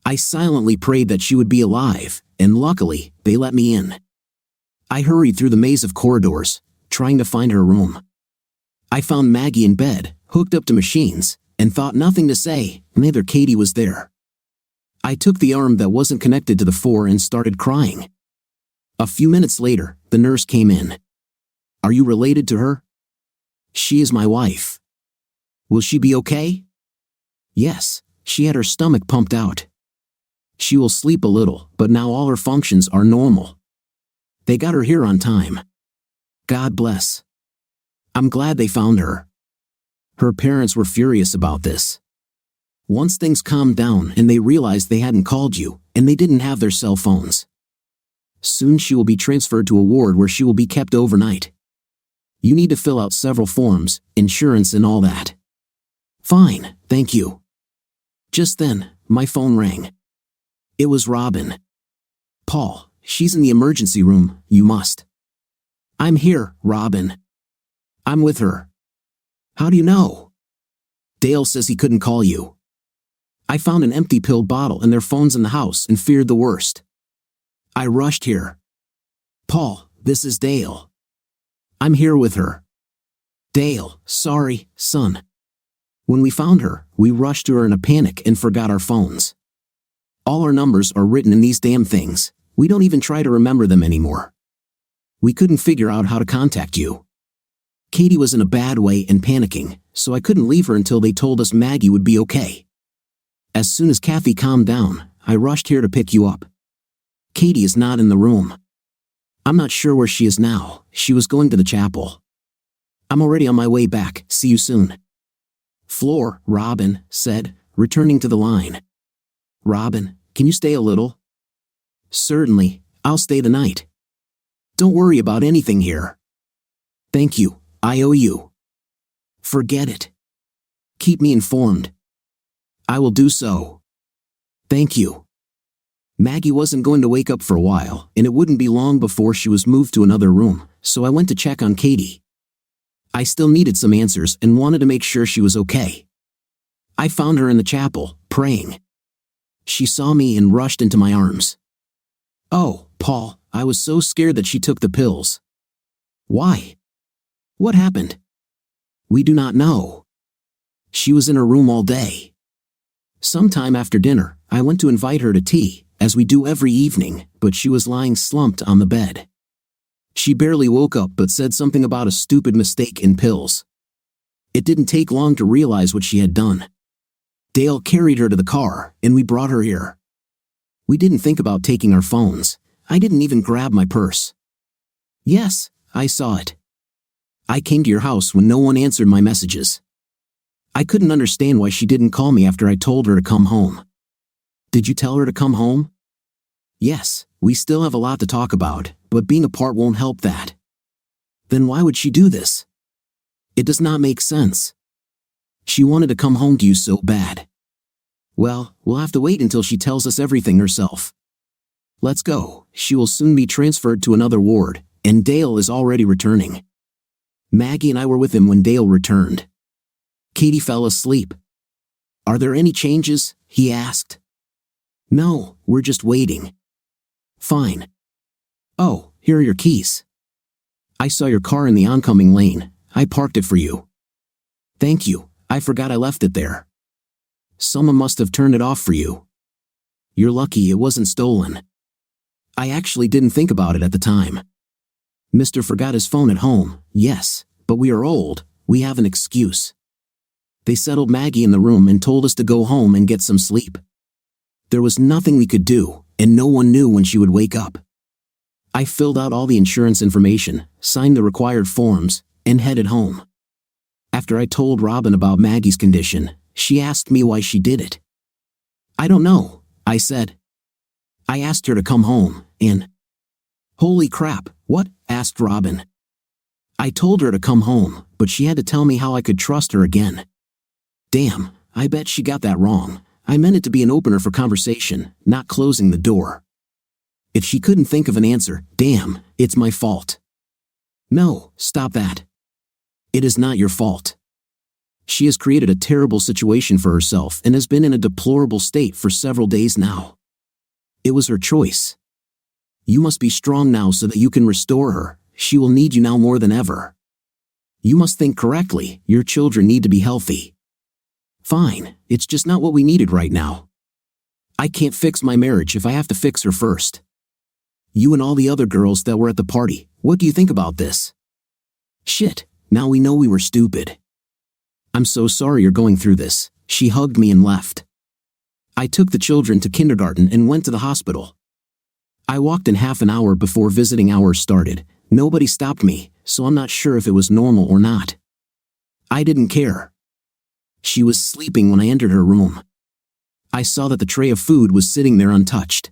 I silently prayed that she would be alive, and luckily, they let me in. I hurried through the maze of corridors, trying to find her room. I found Maggie in bed, hooked up to machines, and thought nothing to say. Neither Katie was there. I took the arm that wasn't connected to the 4 and started crying. A few minutes later, the nurse came in. "Are you related to her?" "She is my wife." "Will she be okay?" "Yes, she had her stomach pumped out. She will sleep a little, but now all her functions are normal. They got her here on time. God bless. I'm glad they found her." Her parents were furious about this. Once things calmed down and they realized they hadn't called you, and they didn't have their cell phones. Soon she will be transferred to a ward where she will be kept overnight. You need to fill out several forms, insurance and all that. "Fine, thank you." Just then, my phone rang. It was Robin. "Paul, she's in the emergency room, you must." "I'm here, Robin. I'm with her." "How do you know?" "Dale says he couldn't call you." I found an empty pill bottle and their phones in the house and feared the worst. I rushed here. Paul, this is Dale. I'm here with her. Dale, sorry, son. When we found her, we rushed to her in a panic and forgot our phones. All our numbers are written in these damn things. We don't even try to remember them anymore. We couldn't figure out how to contact you. Katie was in a bad way and panicking, so I couldn't leave her until they told us Maggie would be okay. As soon as Kathy calmed down, I rushed here to pick you up. Katie is not in the room. I'm not sure where she is now. She was going to the chapel. I'm already on my way back. See you soon. Floor, Robin said, returning to the line. Robin, can you stay a little? Certainly, I'll stay the night. Don't worry about anything here. Thank you, I owe you. Forget it. Keep me informed. I will do so. Thank you. Maggie wasn't going to wake up for a while, and it wouldn't be long before she was moved to another room, so I went to check on Katie. I still needed some answers and wanted to make sure she was okay. I found her in the chapel, praying. She saw me and rushed into my arms. Oh, Paul, I was so scared that she took the pills. Why? What happened? We do not know. She was in her room all day. Sometime after dinner, I went to invite her to tea, as we do every evening, but she was lying slumped on the bed. She barely woke up but said something about a stupid mistake in pills. It didn't take long to realize what she had done. Dale carried her to the car, and we brought her here. We didn't think about taking our phones. I didn't even grab my purse. Yes, I saw it. I came to your house when no one answered my messages. I couldn't understand why she didn't call me after I told her to come home. Did you tell her to come home? Yes, we still have a lot to talk about, but being apart won't help that. Then why would she do this? It does not make sense. She wanted to come home to you so bad. Well, we'll have to wait until she tells us everything herself. Let's go. She will soon be transferred to another ward, and Dale is already returning. Maggie and I were with him when Dale returned. Katie fell asleep. Are there any changes? He asked. No, we're just waiting. Fine. Oh, here are your keys. I saw your car in the oncoming lane. I parked it for you. Thank you. I forgot I left it there. Someone must have turned it off for you. You're lucky it wasn't stolen. I actually didn't think about it at the time. Mr. forgot his phone at home, yes, but we are old, we have an excuse. They settled Maggie in the room and told us to go home and get some sleep. There was nothing we could do, and no one knew when she would wake up. I filled out all the insurance information, signed the required forms, and headed home. After I told Robin about Maggie's condition, she asked me why she did it. I don't know, I said. I asked her to come home, and... Holy crap, what? Asked Robin. I told her to come home, but she had to tell me how I could trust her again. Damn, I bet she got that wrong. I meant it to be an opener for conversation, not closing the door. If she couldn't think of an answer, damn, it's my fault. No, stop that. It is not your fault. She has created a terrible situation for herself and has been in a deplorable state for several days now. It was her choice. You must be strong now so that you can restore her. She will need you now more than ever. You must think correctly. Your children need to be healthy. Fine, it's just not what we needed right now. I can't fix my marriage if I have to fix her first. You and all the other girls that were at the party, what do you think about this? Shit, now we know we were stupid. I'm so sorry you're going through this. She hugged me and left. I took the children to kindergarten and went to the hospital. I walked in half an hour before visiting hours started. Nobody stopped me, so I'm not sure if it was normal or not. I didn't care. She was sleeping when I entered her room. I saw that the tray of food was sitting there untouched.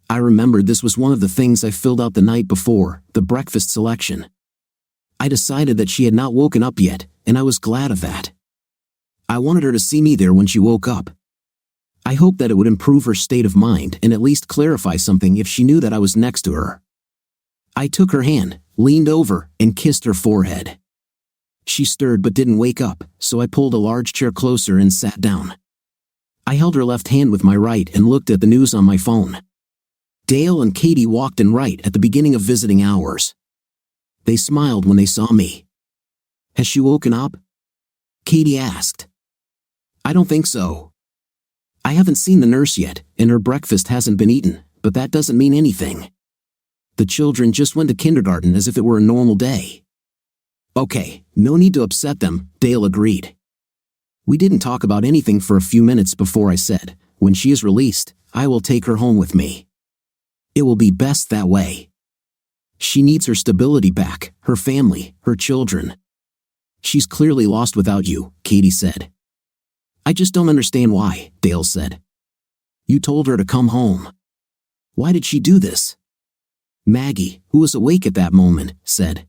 I remembered this was one of the things I filled out the night before, the breakfast selection. I decided that she had not woken up yet, and I was glad of that. I wanted her to see me there when she woke up. I hoped that it would improve her state of mind and at least clarify something if she knew that I was next to her. I took her hand, leaned over, and kissed her forehead. She stirred but didn't wake up, so I pulled a large chair closer and sat down. I held her left hand with my right and looked at the news on my phone. Dale and Katie walked in right at the beginning of visiting hours. They smiled when they saw me. Has she woken up? Katie asked. I don't think so. I haven't seen the nurse yet, and her breakfast hasn't been eaten, but that doesn't mean anything. The children just went to kindergarten as if it were a normal day. Okay, no need to upset them, Dale agreed. We didn't talk about anything for a few minutes before I said, when she is released, I will take her home with me. It will be best that way. She needs her stability back, her family, her children. She's clearly lost without you, Katie said. I just don't understand why, Dale said. You told her to come home. Why did she do this? Maggie, who was awake at that moment, said.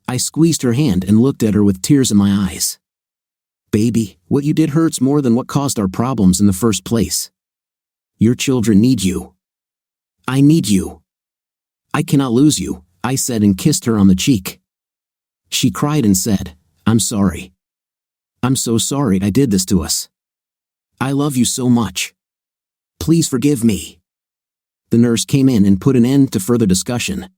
I squeezed her hand and looked at her with tears in my eyes. Baby, what you did hurts more than what caused our problems in the first place. Your children need you. I need you. I cannot lose you, I said and kissed her on the cheek. She cried and said, I'm sorry. I'm so sorry I did this to us. I love you so much. Please forgive me. The nurse came in and put an end to further discussion.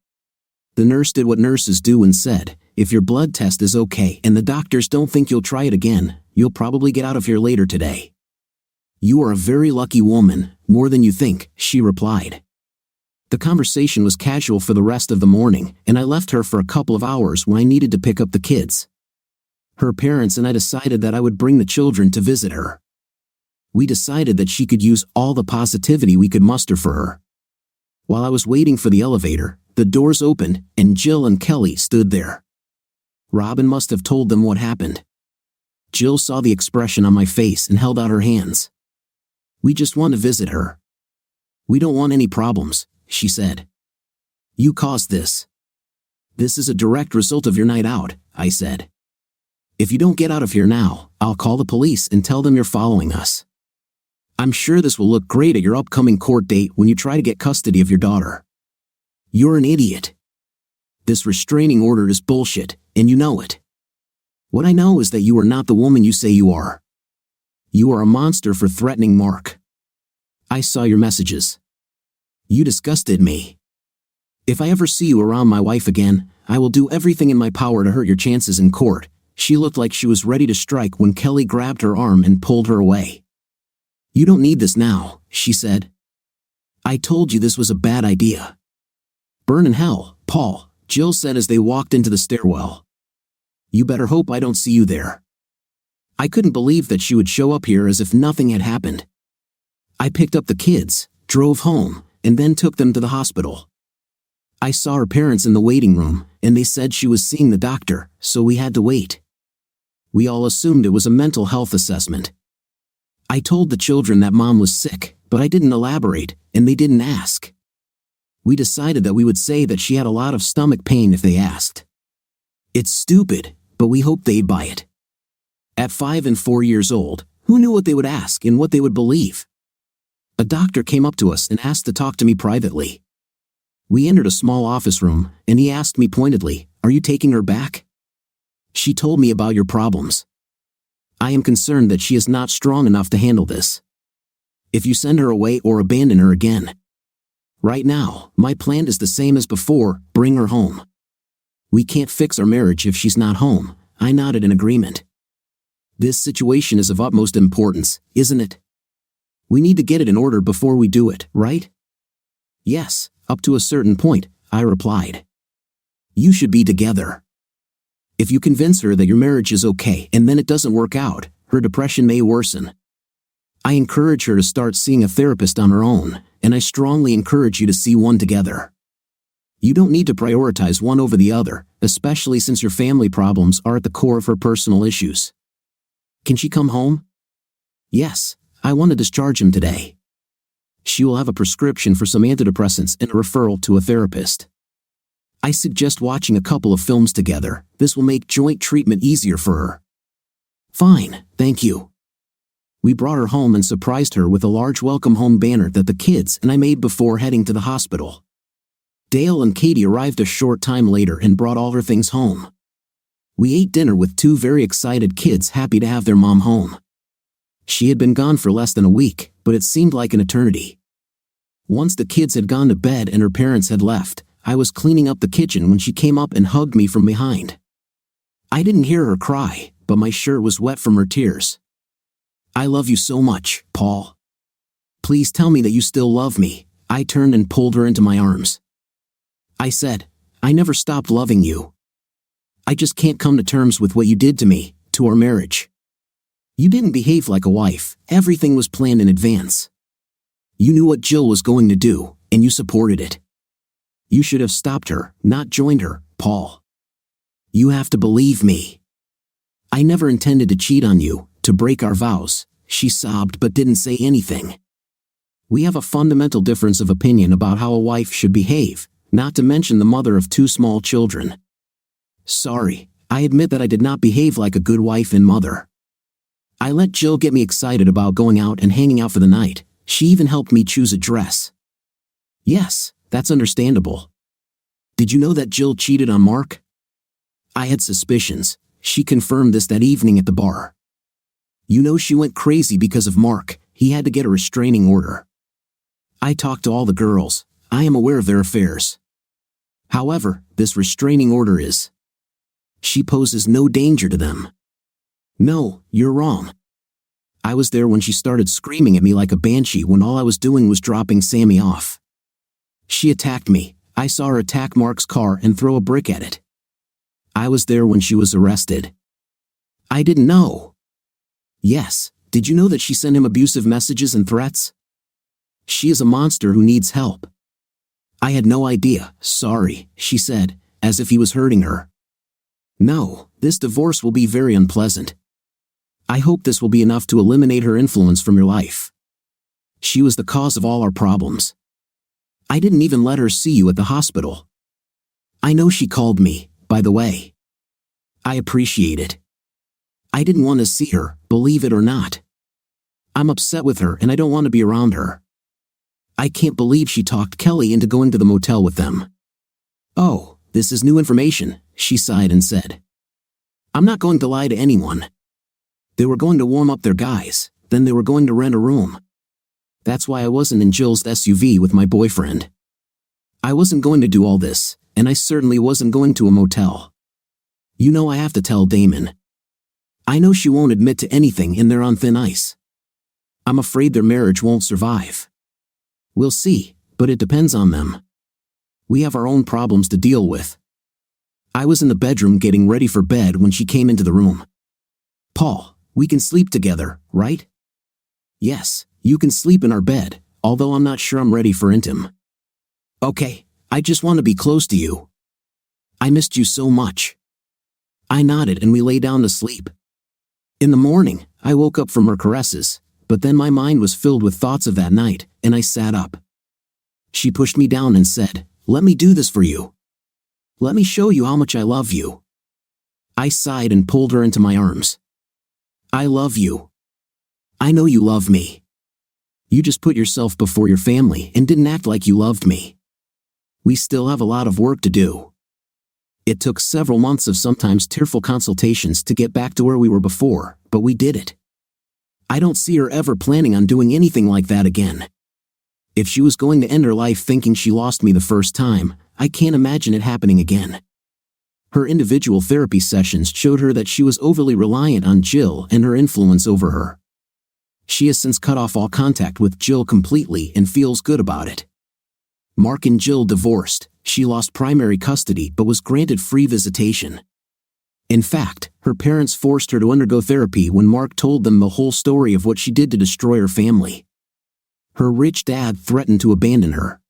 The nurse did what nurses do and said, if your blood test is okay and the doctors don't think you'll try it again, you'll probably get out of here later today. You are a very lucky woman, more than you think, she replied. The conversation was casual for the rest of the morning, and I left her for a couple of hours when I needed to pick up the kids. Her parents and I decided that I would bring the children to visit her. We decided that she could use all the positivity we could muster for her. While I was waiting for the elevator, the doors opened, and Jill and Kelly stood there. Robin must have told them what happened. Jill saw the expression on my face and held out her hands. We just want to visit her. We don't want any problems, she said. You caused this. This is a direct result of your night out, I said. If you don't get out of here now, I'll call the police and tell them you're following us. I'm sure this will look great at your upcoming court date when you try to get custody of your daughter. You're an idiot. This restraining order is bullshit, and you know it. What I know is that you are not the woman you say you are. You are a monster for threatening Mark. I saw your messages. You disgusted me. If I ever see you around my wife again, I will do everything in my power to hurt your chances in court. She looked like she was ready to strike when Kelly grabbed her arm and pulled her away. You don't need this now, she said. I told you this was a bad idea. Burn in hell, Paul, Jill said as they walked into the stairwell. You better hope I don't see you there. I couldn't believe that she would show up here as if nothing had happened. I picked up the kids, drove home, and then took them to the hospital. I saw her parents in the waiting room, and they said she was seeing the doctor, so we had to wait. We all assumed it was a mental health assessment. I told the children that Mom was sick, but I didn't elaborate, and they didn't ask. We decided that we would say that she had a lot of stomach pain if they asked. It's stupid, but we hoped they'd buy it. At 5 and 4 years old, who knew what they would ask and what they would believe? A doctor came up to us and asked to talk to me privately. We entered a small office room, and he asked me pointedly, "Are you taking her back?" She told me about your problems. I am concerned that she is not strong enough to handle this. If you send her away or abandon her again. Right now, my plan is the same as before, bring her home. We can't fix our marriage if she's not home, I nodded in agreement. This situation is of utmost importance, isn't it? We need to get it in order before we do it, right? Yes, up to a certain point, I replied. You should be together. If you convince her that your marriage is okay and then it doesn't work out, her depression may worsen. I encourage her to start seeing a therapist on her own, and I strongly encourage you to see one together. You don't need to prioritize one over the other, especially since your family problems are at the core of her personal issues. Can she come home? Yes, I want to discharge him today. She will have a prescription for some antidepressants and a referral to a therapist. I suggest watching a couple of films together. This will make joint treatment easier for her. Fine, thank you. We brought her home and surprised her with a large welcome home banner that the kids and I made before heading to the hospital. Dale and Katie arrived a short time later and brought all her things home. We ate dinner with two very excited kids happy to have their mom home. She had been gone for less than a week, but it seemed like an eternity. Once the kids had gone to bed and her parents had left, I was cleaning up the kitchen when she came up and hugged me from behind. I didn't hear her cry, but my shirt was wet from her tears. "I love you so much, Paul. Please tell me that you still love me." I turned and pulled her into my arms. I said, "I never stopped loving you. I just can't come to terms with what you did to me, to our marriage. You didn't behave like a wife. Everything was planned in advance. You knew what Jill was going to do, and you supported it. You should have stopped her, not joined her, Paul. You have to believe me. I never intended to cheat on you, to break our vows." She sobbed but didn't say anything. We have a fundamental difference of opinion about how a wife should behave, not to mention the mother of 2 small children. Sorry, I admit that I did not behave like a good wife and mother. I let Jill get me excited about going out and hanging out for the night. She even helped me choose a dress. Yes, that's understandable. Did you know that Jill cheated on Mark? I had suspicions. She confirmed this that evening at the bar. You know she went crazy because of Mark. He had to get a restraining order. I talked to all the girls. I am aware of their affairs. However, this restraining order is. She poses no danger to them. No, you're wrong. I was there when she started screaming at me like a banshee when all I was doing was dropping Sammy off. She attacked me. I saw her attack Mark's car and throw a brick at it. I was there when she was arrested. I didn't know. Yes, did you know that she sent him abusive messages and threats? She is a monster who needs help. I had no idea. Sorry, she said, as if he was hurting her. No, this divorce will be very unpleasant. I hope this will be enough to eliminate her influence from your life. She was the cause of all our problems. I didn't even let her see you at the hospital. I know she called me, by the way. I appreciate it. I didn't want to see her, believe it or not. I'm upset with her and I don't want to be around her. I can't believe she talked Kelly into going to the motel with them. Oh, this is new information, she sighed and said. I'm not going to lie to anyone. They were going to warm up their guys, then they were going to rent a room. That's why I wasn't in Jill's SUV with my boyfriend. I wasn't going to do all this, and I certainly wasn't going to a motel. You know I have to tell Damon. I know she won't admit to anything and they're on thin ice. I'm afraid their marriage won't survive. We'll see, but it depends on them. We have our own problems to deal with. I was in the bedroom getting ready for bed when she came into the room. Paul, we can sleep together, right? Yes, you can sleep in our bed, although I'm not sure I'm ready for intim. Okay, I just want to be close to you. I missed you so much. I nodded and we lay down to sleep. In the morning, I woke up from her caresses, but then my mind was filled with thoughts of that night, and I sat up. She pushed me down and said, "Let me do this for you. Let me show you how much I love you." I sighed and pulled her into my arms. I love you. I know you love me. You just put yourself before your family and didn't act like you loved me. We still have a lot of work to do. It took several months of sometimes tearful consultations to get back to where we were before, but we did it. I don't see her ever planning on doing anything like that again. If she was going to end her life thinking she lost me the first time, I can't imagine it happening again. Her individual therapy sessions showed her that she was overly reliant on Jill and her influence over her. She has since cut off all contact with Jill completely and feels good about it. Mark and Jill divorced. She lost primary custody but was granted free visitation. In fact, her parents forced her to undergo therapy when Mark told them the whole story of what she did to destroy her family. Her rich dad threatened to abandon her.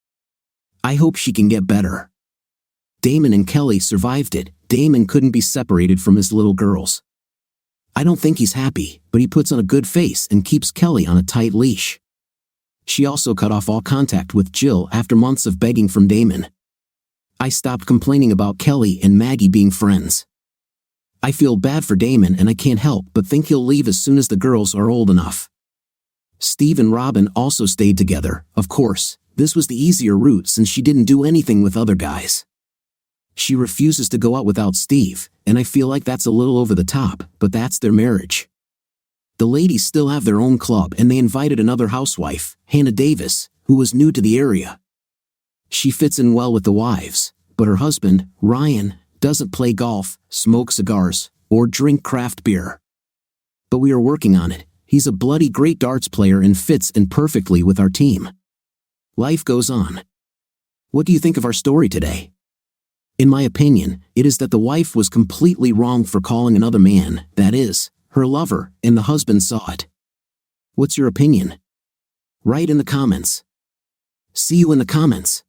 I hope she can get better. Damon and Kelly survived it. Damon couldn't be separated from his little girls. I don't think he's happy, but he puts on a good face and keeps Kelly on a tight leash. She also cut off all contact with Jill after months of begging from Damon. I stopped complaining about Kelly and Maggie being friends. I feel bad for Damon and I can't help but think he'll leave as soon as the girls are old enough. Steve and Robin also stayed together, of course. This was the easier route since she didn't do anything with other guys. She refuses to go out without Steve, and I feel like that's a little over the top, but that's their marriage. The ladies still have their own club and they invited another housewife, Hannah Davis, who was new to the area. She fits in well with the wives, but her husband, Ryan, doesn't play golf, smoke cigars, or drink craft beer. But we are working on it. He's a bloody great darts player and fits in perfectly with our team. Life goes on. What do you think of our story today? In my opinion, it is that the wife was completely wrong for calling another man, that is, her lover, and the husband saw it. What's your opinion? Write in the comments. See you in the comments.